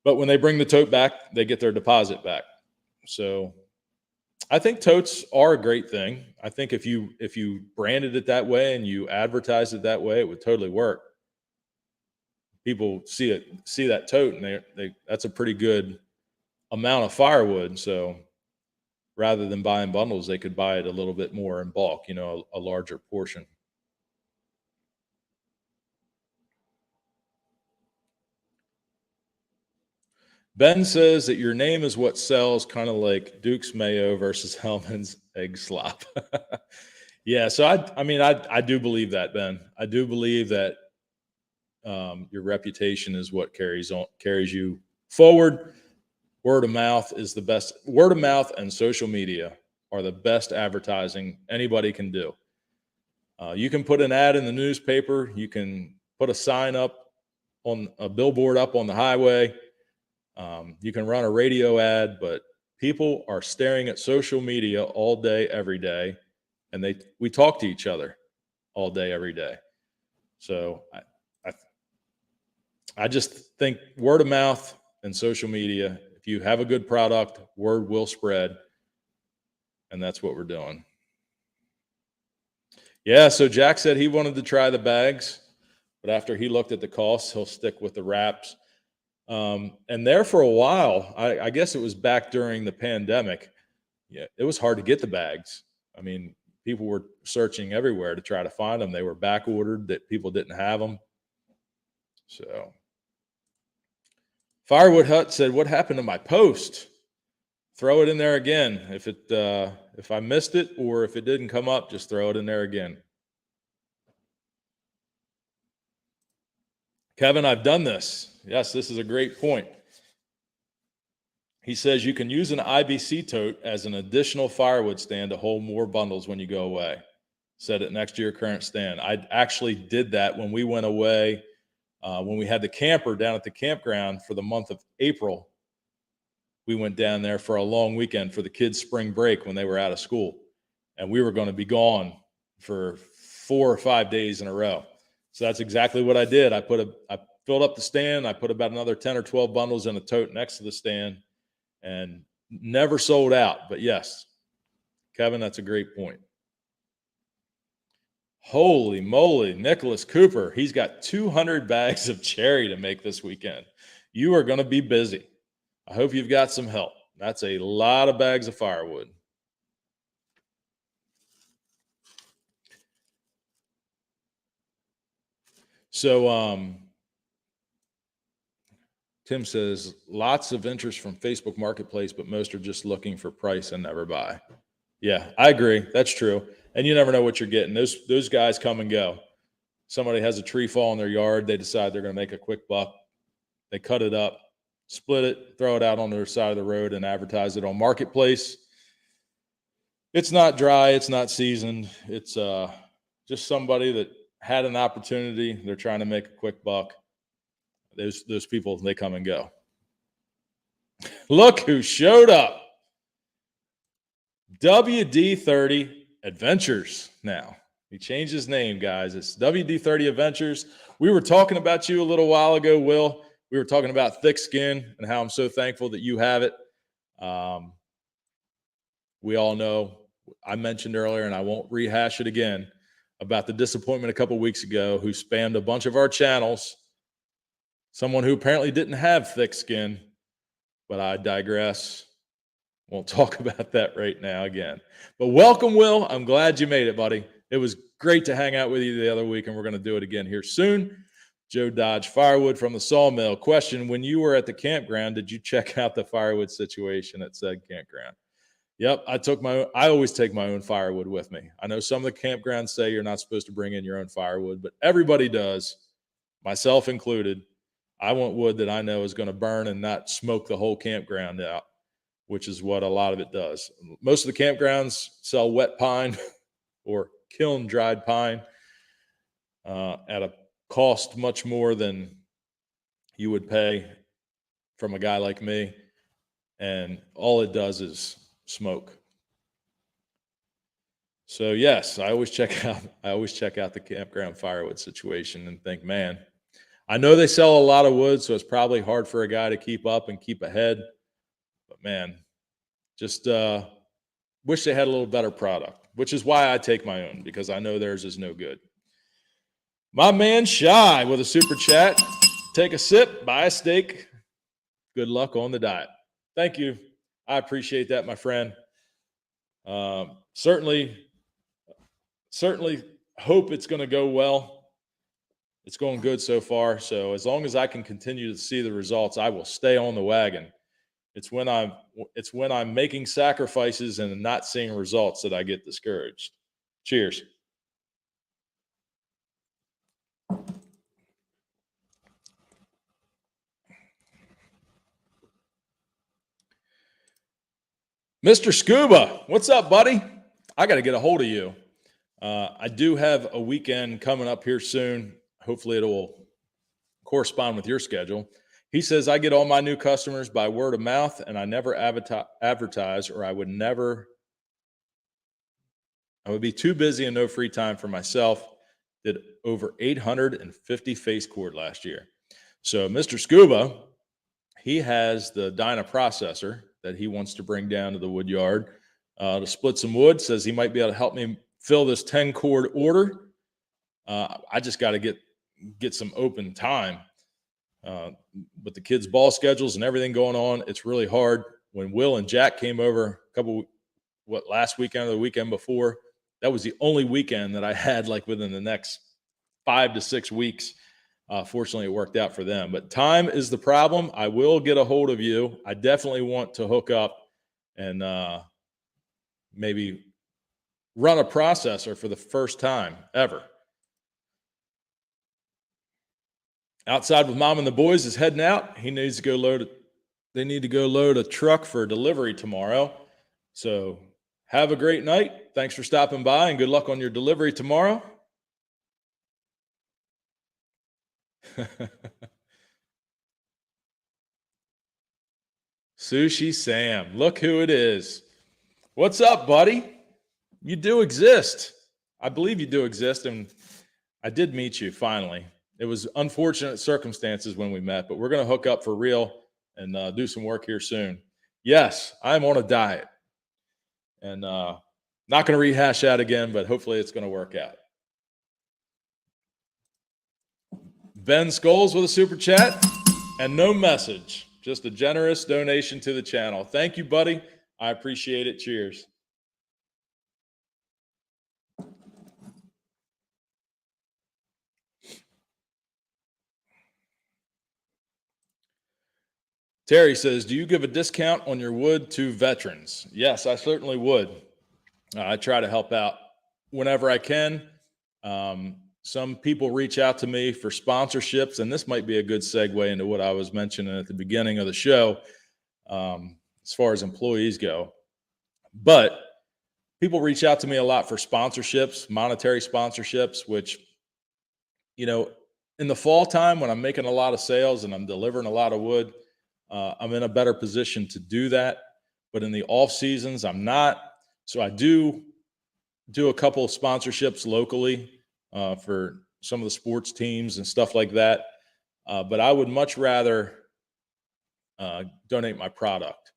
But when they bring the tote back, they get their deposit back. So I think totes are a great thing. I think if you branded it that way and you advertised it that way, it would totally work. People see that tote, and that's a pretty good amount of firewood. So rather than buying bundles, they could buy it a little bit more in bulk, a larger portion. Ben says that your name is what sells, kind of like Duke's Mayo versus Hellman's Egg Slop. Yeah, so I do believe that, Ben. I do believe that your reputation is what carries you forward. Word of mouth is the best. Word of mouth and social media are the best advertising anybody can do. You can put an ad in the newspaper. You can put a sign up on a billboard up on the highway. You can run a radio ad, but people are staring at social media all day, every day, and we talk to each other all day, every day. So I just think word of mouth and social media. If you have a good product, word will spread, and that's what we're doing. Yeah, so Jack said he wanted to try the bags, but after he looked at the costs, he'll stick with the wraps. And there for a while, I guess it was back during the pandemic, yeah, it was hard to get the bags. I mean, people were searching everywhere to try to find them. They were back ordered, that people didn't have them. So Firewood Hut said, what happened to my post? Throw it in there again. If I missed it, or if it didn't come up, just throw it in there again. Kevin, I've done this. Yes, this is a great point. He says you can use an IBC tote as an additional firewood stand to hold more bundles when you go away. Set it next to your current stand. I actually did that when we went away, when we had the camper down at the campground for the month of April. We went down there for a long weekend for the kids' spring break when they were out of school. And we were going to be gone for 4 or 5 days in a row. So that's exactly what I did. I filled up the stand. I put about another 10 or 12 bundles in a tote next to the stand, and never sold out. But yes, Kevin, that's a great point. Holy moly, Nicholas Cooper. He's got 200 bags of cherry to make this weekend. You are going to be busy. I hope you've got some help. That's a lot of bags of firewood. So, Tim says, lots of interest from Facebook Marketplace, but most are just looking for price and never buy. Yeah, I agree. That's true. And you never know what you're getting. Those guys come and go. Somebody has a tree fall in their yard. They decide they're going to make a quick buck. They cut it up, split it, throw it out on their side of the road, and advertise it on Marketplace. It's not dry. It's not seasoned. It's just somebody that had an opportunity. They're trying to make a quick buck. Those people, they come and go. Look who showed up. WD-30 Adventures now. He changed his name, guys. It's WD-30 Adventures. We were talking about you a little while ago, Will. We were talking about thick skin and how I'm so thankful that you have it. We all know, I mentioned earlier, and I won't rehash it again, about the disappointment a couple weeks ago who spammed a bunch of our channels. Someone who apparently didn't have thick skin, but I digress. Won't talk about that right now again. But welcome, Will. I'm glad you made it, buddy. It was great to hang out with you the other week, and we're going to do it again here soon. Joe Dodge, Firewood from the Sawmill. Question, when you were at the campground, did you check out the firewood situation at said campground? Yep, I always take my own firewood with me. I know some of the campgrounds say you're not supposed to bring in your own firewood, but everybody does, myself included. I want wood that I know is going to burn and not smoke the whole campground out, which is what a lot of it does. Most of the campgrounds sell wet pine or kiln dried pine at a cost much more than you would pay from a guy like me. And all it does is smoke. So yes, I always check out the campground firewood situation and think, man, I know they sell a lot of wood, so it's probably hard for a guy to keep up and keep ahead. But man, just wish they had a little better product, which is why I take my own, because I know theirs is no good. My man Shy with a super chat. Take a sip, buy a steak. Good luck on the diet. Thank you. I appreciate that, my friend. Certainly hope it's going to go well. It's going good so far. So as long as I can continue to see the results, I will stay on the wagon. It's when I'm making sacrifices and not seeing results that I get discouraged. Cheers. Mr. Scuba, what's up, buddy? I got to get a hold of you. I do have a weekend coming up here soon. Hopefully it will correspond with your schedule. He says, I get all my new customers by word of mouth, and I never advertise, or I would be too busy and no free time for myself. Did over 850 face cord last year. So Mr. Scuba, he has the Dyna processor that he wants to bring down to the Woodyard to split some wood. Says he might be able to help me fill this 10 cord order. I just got to get some open time. With the kids' ball schedules and everything going on, it's really hard. When Will and Jack came over last weekend or the weekend before, that was the only weekend that I had like within the next 5 to 6 weeks. Fortunately, it worked out for them. But time is the problem. I will get a hold of you. I definitely want to hook up and maybe run a processor for the first time ever. Outside with Mom and the boys is heading out. They need to go load a truck for delivery tomorrow. So have a great night. Thanks for stopping by, and good luck on your delivery tomorrow. Sushi Sam, look who it is. What's up, buddy? You do exist. I believe you do exist, and I did meet you finally. It was unfortunate circumstances when we met, but we're going to hook up for real and do some work here soon. Yes, I'm on a diet, and not going to rehash that again, but hopefully it's going to work out. Ben Scholes with a super chat and no message, just a generous donation to the channel. Thank you, buddy. I appreciate it. Cheers. Terry says, do you give a discount on your wood to veterans? Yes, I certainly would. I try to help out whenever I can. Some people reach out to me for sponsorships, and this might be a good segue into what I was mentioning at the beginning of the show, as far as employees go. But people reach out to me a lot for sponsorships, monetary sponsorships, which, you know, in the fall time when I'm making a lot of sales and I'm delivering a lot of wood, I'm in a better position to do that. But in the off seasons, I'm not. So I do a couple of sponsorships locally for some of the sports teams and stuff like that. But I would much rather donate my product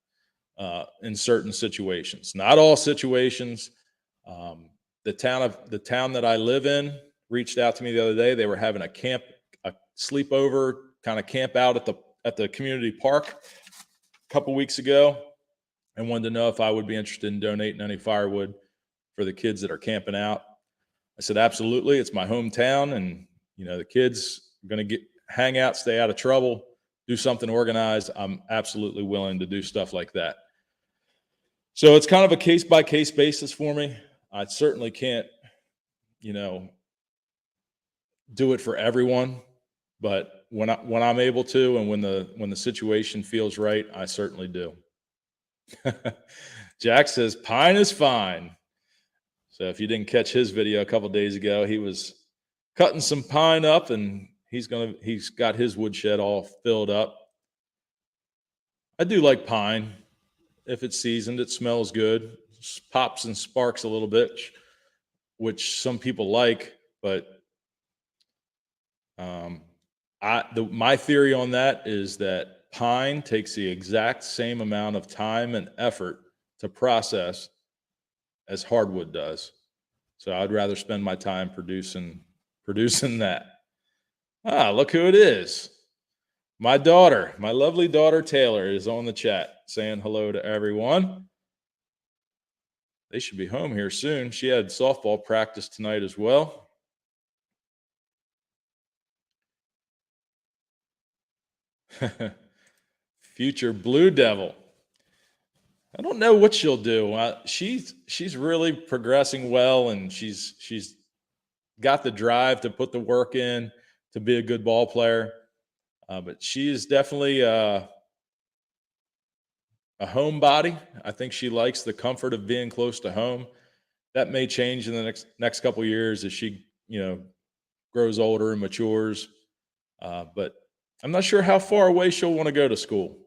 in certain situations. Not all situations. The town that I live in reached out to me the other day. They were having a sleepover kind of camp out at the community park a couple weeks ago, and wanted to know if I would be interested in donating any firewood for the kids that are camping out. I said, absolutely. It's my hometown, and the kids are going to hang out, stay out of trouble, do something organized. I'm absolutely willing to do stuff like that. So it's kind of a case by case basis for me. I certainly can't, do it for everyone, but when I'm able to, and when the situation feels right, I certainly do. Jack says pine is fine. So if you didn't catch his video a couple days ago, he was cutting some pine up, and he's got his woodshed all filled up. I do like pine. If it's seasoned, it smells good. Pops and sparks a little bit, which some people like, but my theory on that is that pine takes the exact same amount of time and effort to process as hardwood does. So I'd rather spend my time producing that. Look who it is. My daughter, my lovely daughter Taylor, is on the chat saying hello to everyone. They should be home here soon. She had softball practice tonight as well. Future Blue Devil. I don't know what she'll do. She's really progressing well, and she's got the drive to put the work in to be a good ball player. But she is definitely a homebody. I think she likes the comfort of being close to home. That may change in the next couple of years as she grows older and matures. But I'm not sure how far away she'll want to go to school.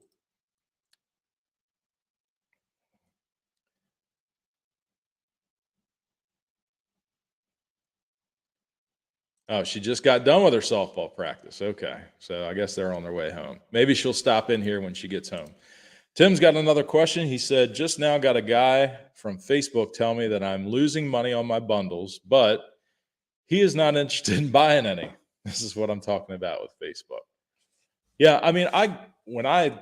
Oh, she just got done with her softball practice. Okay. So I guess they're on their way home. Maybe she'll stop in here when she gets home. Tim's got another question. He said, just now got a guy from Facebook tell me that I'm losing money on my bundles, but he is not interested in buying any. This is what I'm talking about with Facebook. Yeah. I mean, when I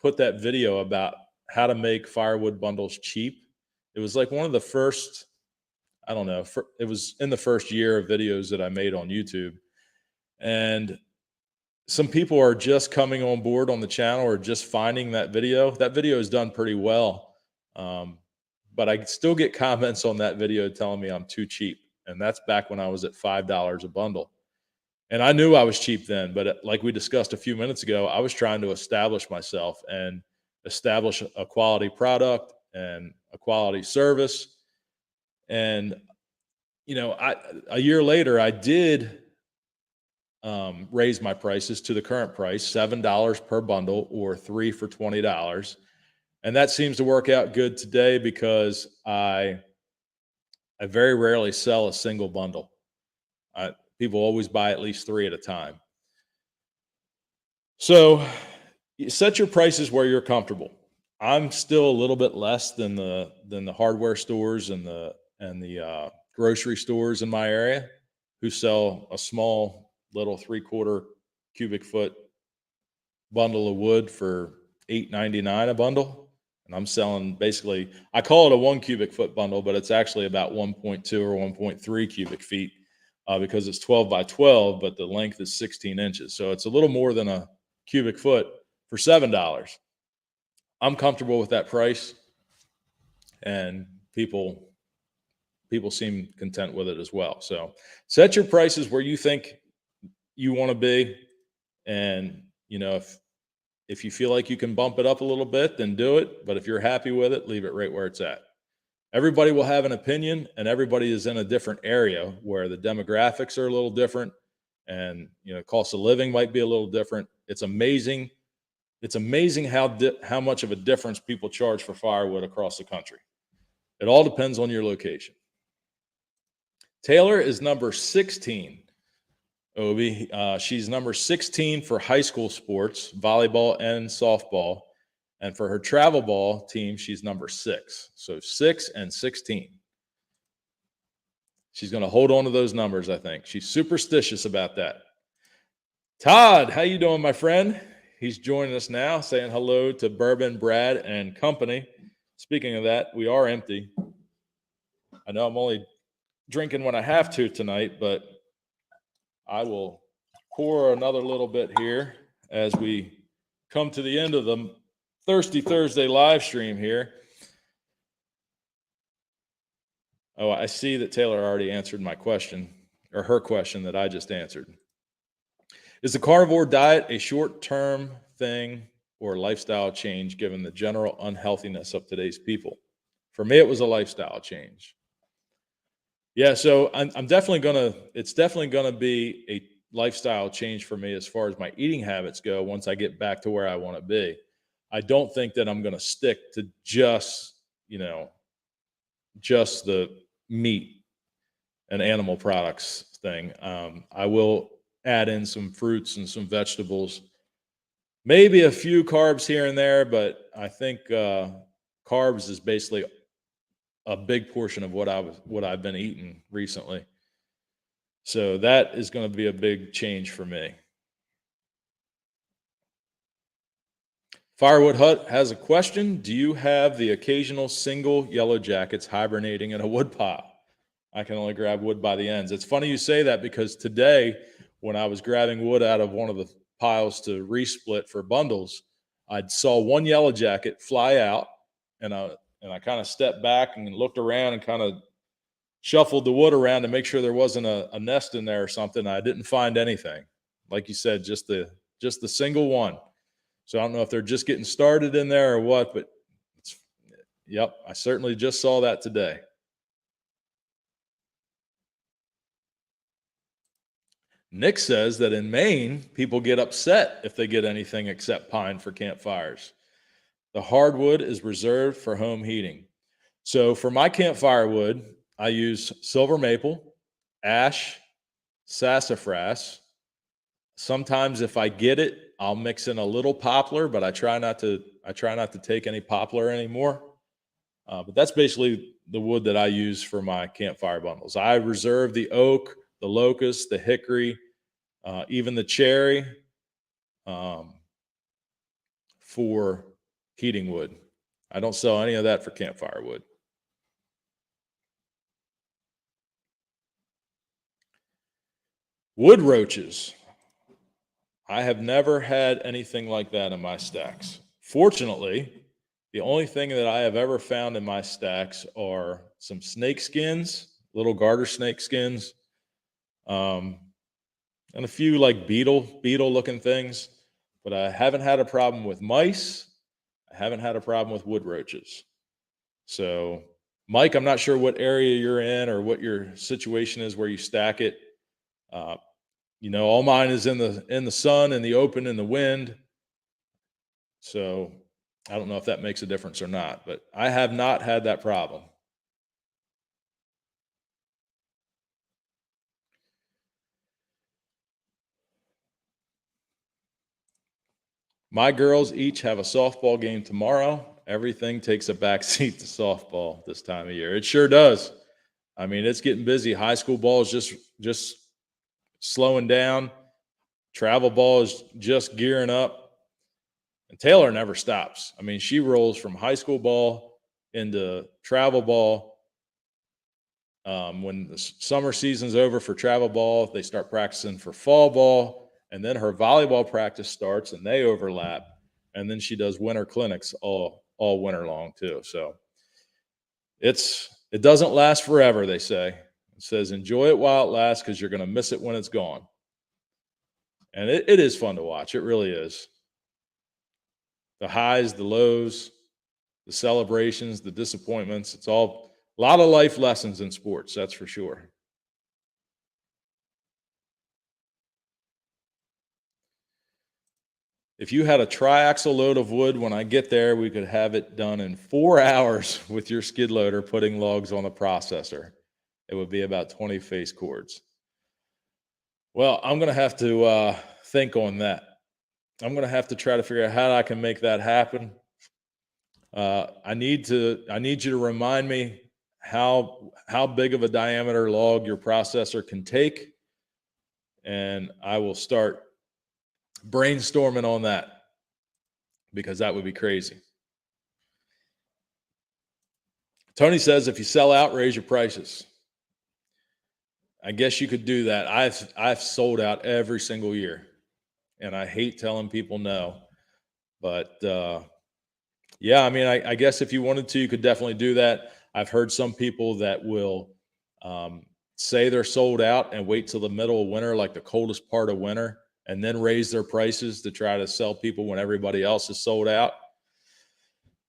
put that video about how to make firewood bundles cheap, it was like one of the first, I don't know, it was in the first year of videos that I made on YouTube. And some people are just coming on board on the channel or just finding that video. That video is done pretty well. But I still get comments on that video telling me I'm too cheap. And that's back when I was at $5 a bundle. And I knew I was cheap then, but like we discussed a few minutes ago, I was trying to establish myself and establish a quality product and a quality service. And, a year later, I did raise my prices to the current price, $7 per bundle or 3 for $20. And that seems to work out good today because I very rarely sell a single bundle. People always buy at least 3 at a time. So you set your prices where you're comfortable. I'm still a little bit less than the hardware stores and the grocery stores in my area who sell a small little 3/4 cubic foot bundle of wood for $8.99 a bundle. And I'm selling basically, I call it a 1 cubic foot bundle, but it's actually about 1.2 or 1.3 cubic feet because it's 12 by 12, but the length is 16 inches. So it's a little more than a cubic foot for $7. I'm comfortable with that price, and people seem content with it as well. So set your prices where you think you want to be. And, if you feel like you can bump it up a little bit, then do it. But if you're happy with it, leave it right where it's at. Everybody will have an opinion, and everybody is in a different area where the demographics are a little different, and cost of living might be a little different. It's amazing. It's amazing how much of a difference people charge for firewood across the country. It all depends on your location. Taylor is number 16. Obi, she's number 16 for high school sports, volleyball and softball. And for her travel ball team, she's number 6. So 6 and 16. She's going to hold on to those numbers, I think. She's superstitious about that. Todd, how you doing, my friend? He's joining us now, saying hello to Bourbon, Brad, and company. Speaking of that, we are empty. I know I'm only drinking when I have to tonight, but I will pour another little bit here as we come to the end of the Thirsty Thursday live stream here. Oh, I see that Taylor already answered my question, or her question that I just answered. Is the carnivore diet a short-term thing or lifestyle change given the general unhealthiness of today's people? For me, it was a lifestyle change. Yeah, so I'm definitely it's definitely gonna be a lifestyle change for me as far as my eating habits go once I get back to where I want to be. I don't think that I'm gonna stick to just the meat and animal products thing. I will add in some fruits and some vegetables, maybe a few carbs here and there, but I think carbs is basically a big portion of what I've been eating recently. So that is going to be a big change for me. Firewood Hut has a question. Do you have the occasional single yellow jackets hibernating in a wood pile? I can only grab wood by the ends. It's funny you say that because today when I was grabbing wood out of one of the piles to resplit for bundles, I saw one yellow jacket fly out, and I kind of stepped back and looked around and kind of shuffled the wood around to make sure there wasn't a nest in there or something. I didn't find anything. Like you said, just the single one. So I don't know if they're just getting started in there or what, but yep, I certainly just saw that today. Nick says that in Maine, people get upset if they get anything except pine for campfires. The hardwood is reserved for home heating. So for my campfire wood, I use silver maple, ash, sassafras. Sometimes if I get it, I'll mix in a little poplar, but I try not to take any poplar anymore. But that's basically the wood that I use for my campfire bundles. I reserve the oak, the locust, the hickory, even the cherry for heating wood. I don't sell any of that for campfire wood. Wood roaches. I have never had anything like that in my stacks. Fortunately, the only thing that I have ever found in my stacks are some snake skins, little garter snake skins, and a few like beetle looking things. But I haven't had a problem with mice. I haven't had a problem with wood roaches. So, Mike, I'm not sure what area you're in or what your situation is where you stack it. All mine is in the sun, in the open, in the wind. So I don't know if that makes a difference or not, but I have not had that problem. My girls each have a softball game tomorrow. Everything takes a backseat to softball this time of year. It sure does. I mean, it's getting busy. High school ball is just slowing down. Travel ball is just gearing up. And Taylor never stops. I mean, she rolls from high school ball into travel ball. When the summer season's over for travel ball, they start practicing for fall ball. And then her volleyball practice starts and they overlap. And then she does winter clinics all winter long too. So it doesn't last forever, they say. It says enjoy it while it lasts because you're going to miss it when it's gone. And it is fun to watch. It really is. The highs, the lows, the celebrations, the disappointments. It's all a lot of life lessons in sports, that's for sure. If you had a triaxle load of wood, when I get there, we could have it done in 4 hours with your skid loader putting logs on the processor. It would be about 20 face cords. Well, I'm going to have to think on that. I'm going to have to try to figure out how I can make that happen. I need you to remind me how big of a diameter log your processor can take, and I will start brainstorming on that because that would be crazy. Tony says if you sell out, raise your prices. I guess you could do that. I've sold out every single year, and I hate telling people no, but yeah, I mean, I guess if you wanted to, you could definitely do that. I've heard some people that will say they're sold out and wait till the middle of winter, like the coldest part of winter, and then raise their prices to try to sell people when everybody else is sold out.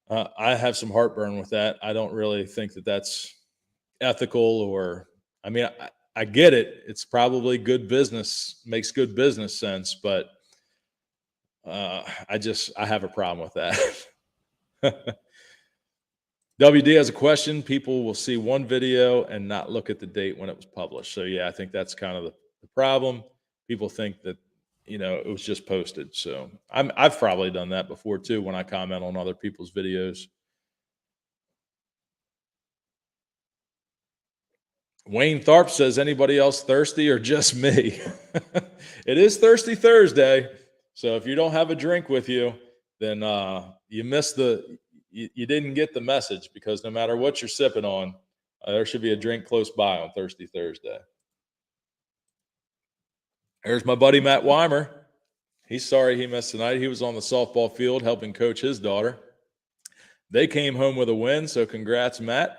I have some heartburn with that. I don't really think that that's ethical, or, I mean, I get it. It's probably good business, makes good business sense, but I have a problem with that. WD has a question. People will see one video and not look at the date when it was published. So yeah, I think that's kind of the problem. People think that, it was just posted. So I've probably done that before too when I comment on other people's videos. Wayne Tharp says, anybody else thirsty or just me? It is Thirsty Thursday. So if you don't have a drink with you, then you missed you didn't get the message, because no matter what you're sipping on, there should be a drink close by on Thirsty Thursday. There's my buddy Matt Weimer. He's sorry he missed tonight. He was on the softball field helping coach his daughter. They came home with a win, so congrats, Matt.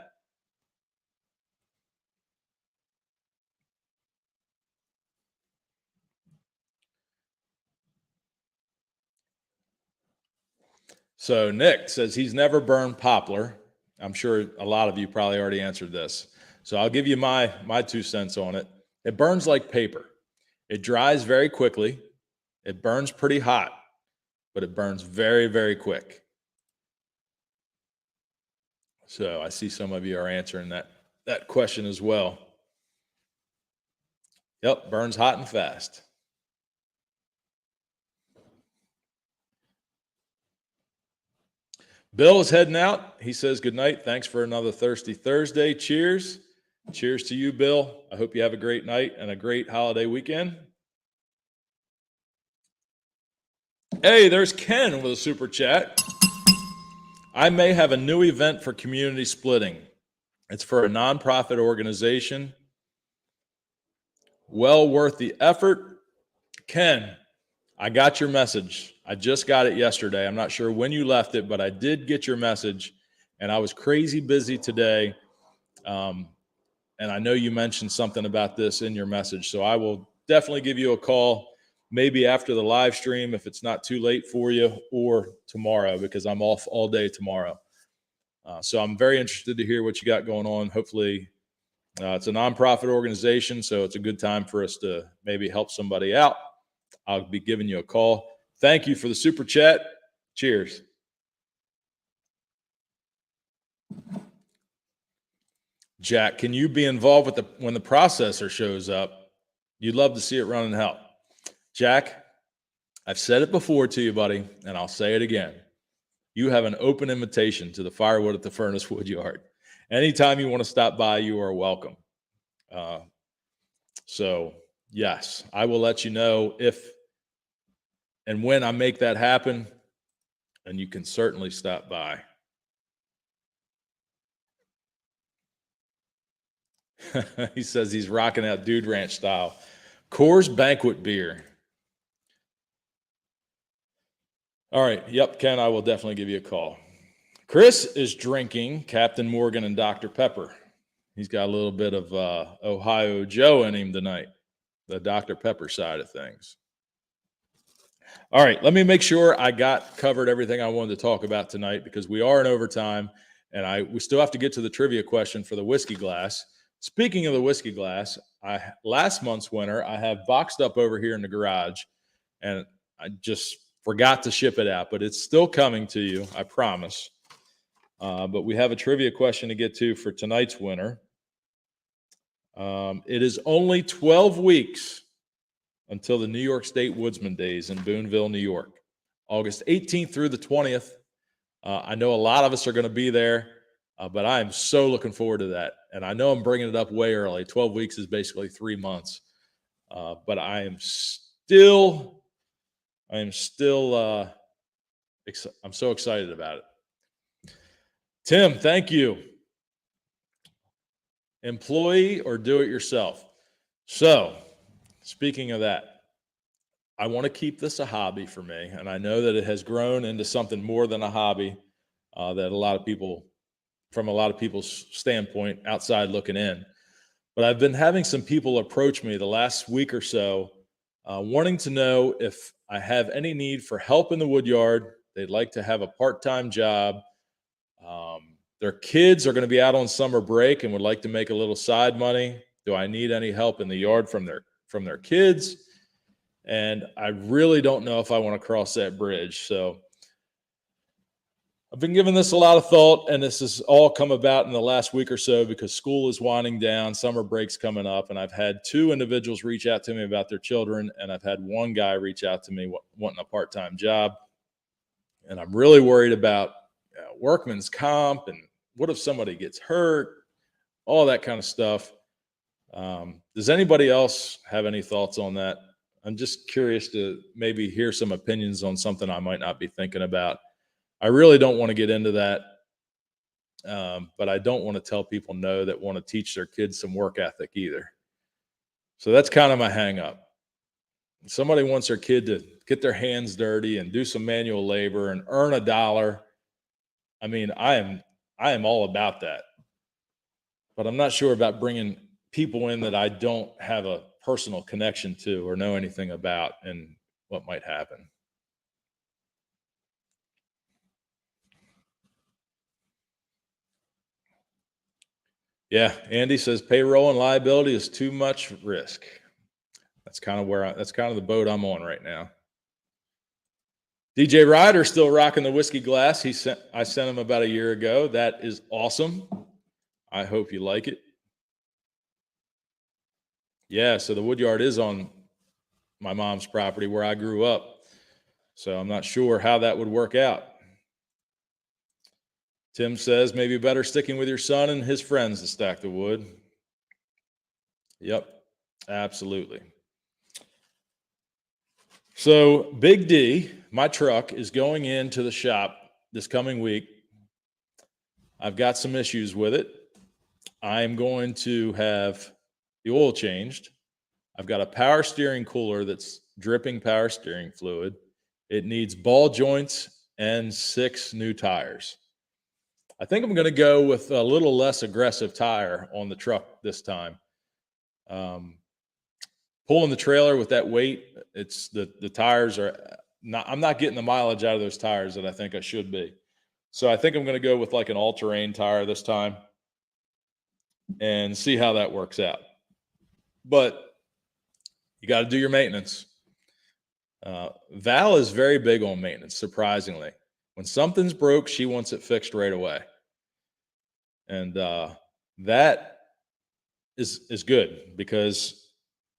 So Nick says he's never burned poplar. I'm sure a lot of you probably already answered this. So I'll give you my 2 cents on it. It burns like paper. It dries very quickly. It burns pretty hot, but it burns very, very quick. So I see some of you are answering that question as well. Yep, burns hot and fast. Bill is heading out. He says good night. Thanks for another Thirsty Thursday. Cheers. Cheers to you, Bill. I hope you have a great night and a great holiday weekend. Hey, there's Ken with a super chat. I may have a new event for community splitting. It's for a nonprofit organization. Well worth the effort. Ken, I got your message. I just got it yesterday. I'm not sure when you left it, but I did get your message, and I was crazy busy today. And I know you mentioned something about this in your message, so I will definitely give you a call, maybe after the live stream if it's not too late for you, or tomorrow, because I'm off all day tomorrow. So I'm very interested to hear what you got going on. Hopefully it's a nonprofit organization, so it's a good time for us to maybe help somebody out. I'll be giving you a call. Thank you for the super chat. Cheers. Jack, can you be involved with when the processor shows up? You'd love to see it run and help. Jack, I've said it before to you, buddy, and I'll say it again. You have an open invitation to the Firewood at the Furnace Woodyard. Anytime you want to stop by, you are welcome. So yes, I will let you know if and when I make that happen, then you can certainly stop by. He says he's rocking out Dude Ranch style. Coors Banquet beer. All right. Yep, Ken, I will definitely give you a call. Chris is drinking Captain Morgan and Dr. Pepper. He's got a little bit of Ohio Joe in him tonight, the Dr. Pepper side of things. All right, let me make sure I got covered everything I wanted to talk about tonight, because we are in overtime, and we still have to get to the trivia question for the whiskey glass. Speaking of the whiskey glass, last month's winner I have boxed up over here in the garage, and I just forgot to ship it out, but it's still coming to you, I promise. But we have a trivia question to get to for tonight's winner. It is only 12 weeks until the New York State Woodsman Days in Boonville, New York, August 18th through the 20th. I know a lot of us are going to be there, but I am so looking forward to that. And I know I'm bringing it up way early. 12 weeks is basically 3 months. But I'm so excited about it. Tim, thank you. Employee or do it yourself? So, speaking of that, I want to keep this a hobby for me, and I know that it has grown into something more than a hobby, that from a lot of people's standpoint, outside looking in. But I've been having some people approach me the last week or so, wanting to know if I have any need for help in the Woodyard. They'd like to have a part-time job. Their kids are going to be out on summer break and would like to make a little side money. Do I need any help in the yard from their kids? And I really don't know if I want to cross that bridge. So I've been giving this a lot of thought, and this has all come about in the last week or so because school is winding down, summer break's coming up, and I've had 2 individuals reach out to me about their children, and I've had one guy reach out to me wanting a part-time job. And I'm really worried about workman's comp, and what if somebody gets hurt, all that kind of stuff. Does anybody else have any thoughts on that? I'm just curious to maybe hear some opinions on something I might not be thinking about. I really don't want to get into that, but I don't want to tell people no that want to teach their kids some work ethic either. So that's kind of my hang up. If somebody wants their kid to get their hands dirty and do some manual labor and earn $1, I mean, I am all about that. But I'm not sure about bringing people in that I don't have a personal connection to or know anything about and what might happen. Yeah, Andy says payroll and liability is too much risk. That's kind of the boat I'm on right now. DJ Ryder still rocking the whiskey glass. I sent him about a year ago. That is awesome. I hope you like it. Yeah, so the Woodyard is on my mom's property where I grew up. So I'm not sure how that would work out. Tim says maybe better sticking with your son and his friends to stack the wood. Yep, absolutely. So Big D, my truck, is going into the shop this coming week. I've got some issues with it. I'm going to have the oil changed. I've got a power steering cooler that's dripping power steering fluid. It needs ball joints and 6 new tires. I think I'm going to go with a little less aggressive tire on the truck this time. Pulling the trailer with that weight, it's the tires are not, I'm not getting the mileage out of those tires that I think I should be. So I think I'm going to go with like an all-terrain tire this time and see how that works out. But you got to do your maintenance. Val is very big on maintenance, surprisingly. When something's broke, she wants it fixed right away. And that is good, because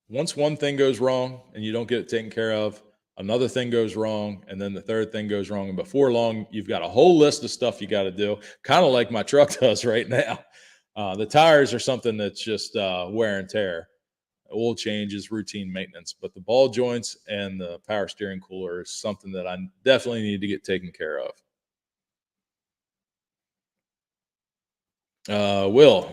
once one thing goes wrong and you don't get it taken care of, another thing goes wrong, and then the third thing goes wrong. And before long, you've got a whole list of stuff you got to do, kind of like my truck does right now. The tires are something that's just wear and tear. oil changes, routine maintenance. But the ball joints and the power steering cooler is something that I definitely need to get taken care of. Will,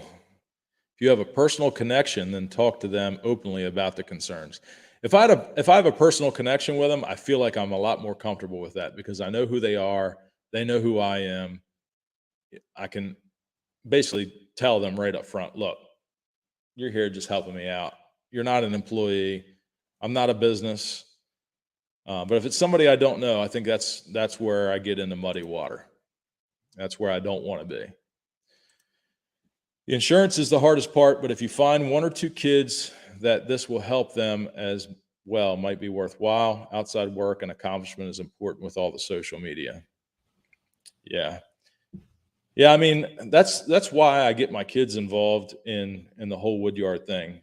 if you have a personal connection, then talk to them openly about the concerns. If I have a personal connection with them, I feel like I'm a lot more comfortable with that because I know who they are. They know who I am. I can basically tell them right up front, look, you're here just helping me out. You're not an employee. I'm not a business. But if it's somebody I don't know, I think that's where I get into muddy water. That's where I don't want to be. The insurance is the hardest part, but if you find one or two kids that this will help them as well, might be worthwhile. Outside work and accomplishment is important with all the social media. Yeah. Yeah, I mean, that's why I get my kids involved in the whole Woodyard thing.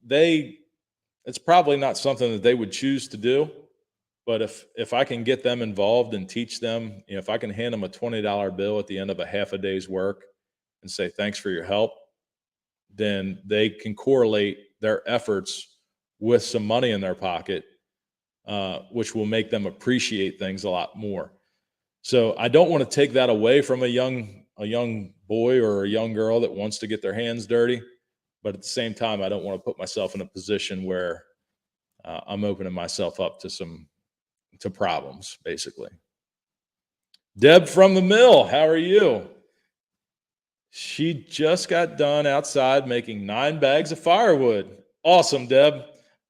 It's probably not something that they would choose to do, but if I can get them involved and teach them, if I can hand them a $20 bill at the end of a half a day's work and say thanks for your help, then they can correlate their efforts with some money in their pocket, which will make them appreciate things a lot more. So I don't want to take that away from a young boy or a young girl that wants to get their hands dirty, but at the same time, I don't want to put myself in a position where I'm opening myself up to problems, basically. Deb from the mill, how are you? She just got done outside making 9 bags of firewood. Awesome, Deb.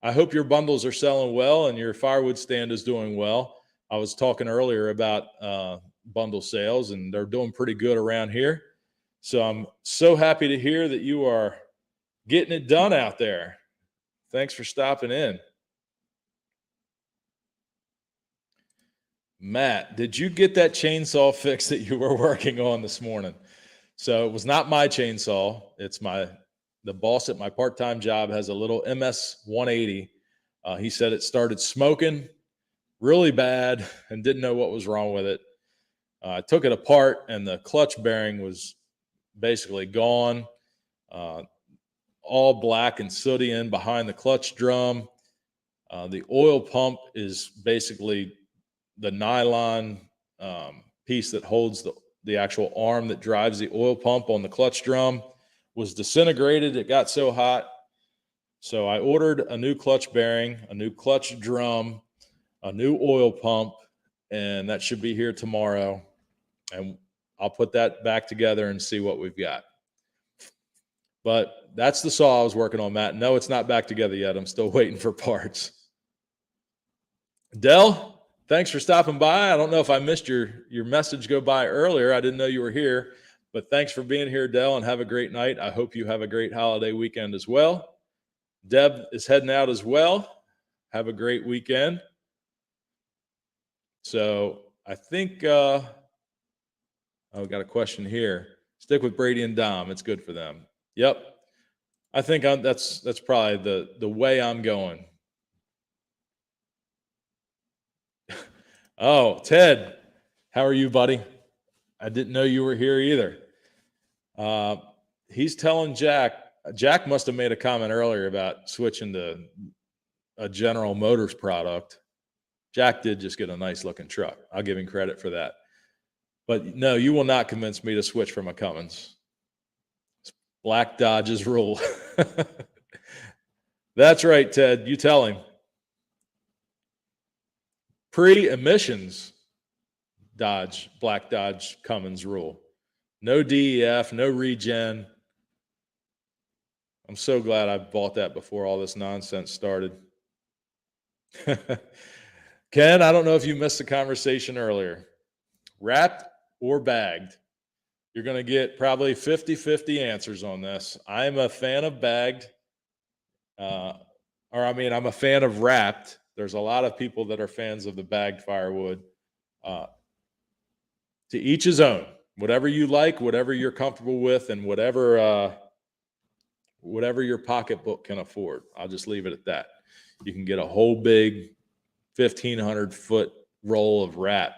I hope your bundles are selling well and your firewood stand is doing well. I was talking earlier about bundle sales, and they're doing pretty good around here. So I'm so happy to hear that you are getting it done out there. Thanks for stopping in. Matt, did you get that chainsaw fix that you were working on this morning? So it was not my chainsaw. It's the boss at my part-time job has a little MS 180. He said it started smoking really bad and didn't know what was wrong with it. I took it apart and the clutch bearing was basically gone, all black and sooty in behind the clutch drum. The oil pump is basically the nylon piece that holds the actual arm that drives the oil pump on the clutch drum was disintegrated. It got so hot. So I ordered a new clutch bearing, a new clutch drum, a new oil pump, and that should be here tomorrow. And I'll put that back together and see what we've got. But that's the saw I was working on, Matt. No, it's not back together yet. I'm still waiting for parts. Dell, thanks for stopping by. I don't know if I missed your message go by earlier. I didn't know you were here, but thanks for being here, Dell, and have a great night. I hope you have a great holiday weekend as well. Deb is heading out as well. Have a great weekend. So I think, I've got a question here. Stick with Brady and Dom. It's good for them. Yep. I think that's probably the way I'm going. Oh, Ted, how are you, buddy? I didn't know you were here either. He's telling Jack must have made a comment earlier about switching to a General Motors product. Jack did just get a nice looking truck. I'll give him credit for that. But no, you will not convince me to switch from a Cummins. It's Black Dodge's rule. That's right, Ted. You tell him. Pre-emissions Black Dodge Cummins rule. No DEF, no regen. I'm so glad I bought that before all this nonsense started. Ken, I don't know if you missed the conversation earlier. Wrapped or bagged? You're going to get probably 50-50 answers on this. I'm a fan of bagged, I'm a fan of wrapped. There's a lot of people that are fans of the bagged firewood. To each his own. Whatever you like, whatever you're comfortable with, and whatever your pocketbook can afford. I'll just leave it at that. You can get a whole big 1,500 foot roll of wrap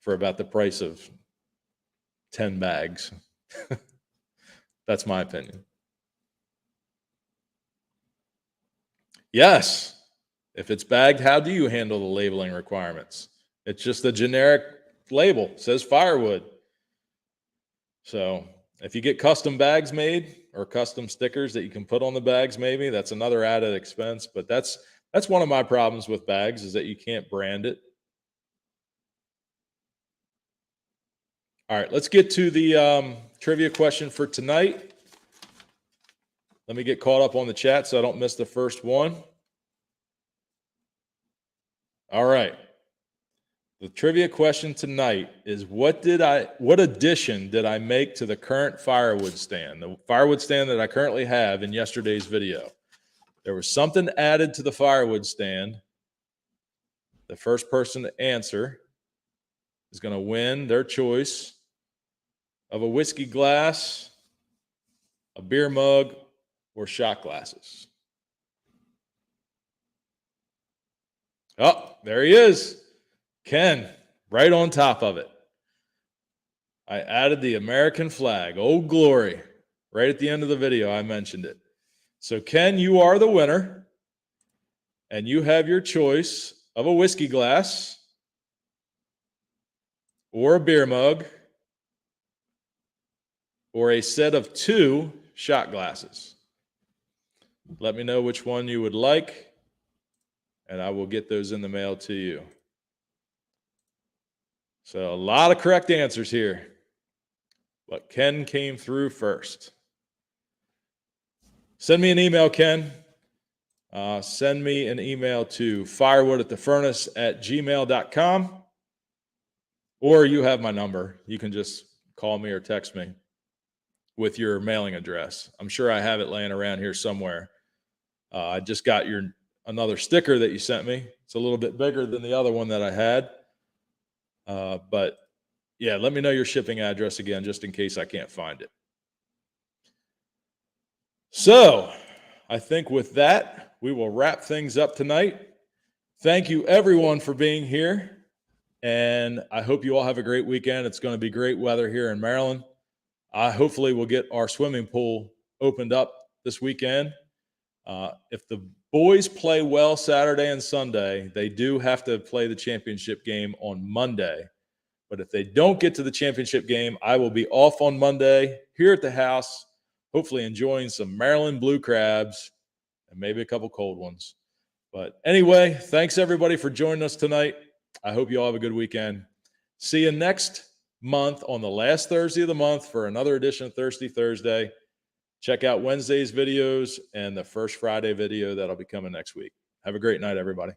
for about the price of 10 bags. That's my opinion. Yes. If it's bagged, how do you handle the labeling requirements? It's just a generic label. It says Firewood. So if you get custom bags made or custom stickers that you can put on the bags, maybe that's another added expense. But that's one of my problems with bags, is that you can't brand it. All right, let's get to the trivia question for tonight. Let me get caught up on the chat so I don't miss the first one. All right. The trivia question tonight is, what addition did I make to the current firewood stand? The firewood stand that I currently have in yesterday's video. There was something added to the firewood stand. The first person to answer is going to win their choice of a whiskey glass, a beer mug, or shot glasses. Oh, there he is. Ken, right on top of it. I added the American flag, Old Glory, right at the end of the video. I mentioned it. So, Ken, you are the winner, and you have your choice of a whiskey glass or a beer mug or a set of 2 shot glasses. Let me know which one you would like, and I will get those in the mail to you. So a lot of correct answers here, but Ken came through first. Send me an email, Ken. Send me an email to firewood@thefurnace@gmail.com, or you have my number. You can just call me or text me with your mailing address. I'm sure I have it laying around here somewhere. I just got another sticker that you sent me. It's a little bit bigger than the other one that I had. But yeah, let me know your shipping address again, just in case I can't find it. So I think with that, we will wrap things up tonight. Thank you everyone for being here. And I hope you all have a great weekend. It's going to be great weather here in Maryland. Hopefully we'll get our swimming pool opened up this weekend. If the boys play well Saturday and Sunday, they do have to play the championship game on Monday. But if they don't get to the championship game, I will be off on Monday here at the house, hopefully enjoying some Maryland blue crabs and maybe a couple cold ones. But anyway, thanks everybody for joining us tonight. I hope you all have a good weekend. See you next month on the last Thursday of the month for another edition of Thirsty Thursday. Check out Wednesday's videos and the first Friday video that'll be coming next week. Have a great night, everybody.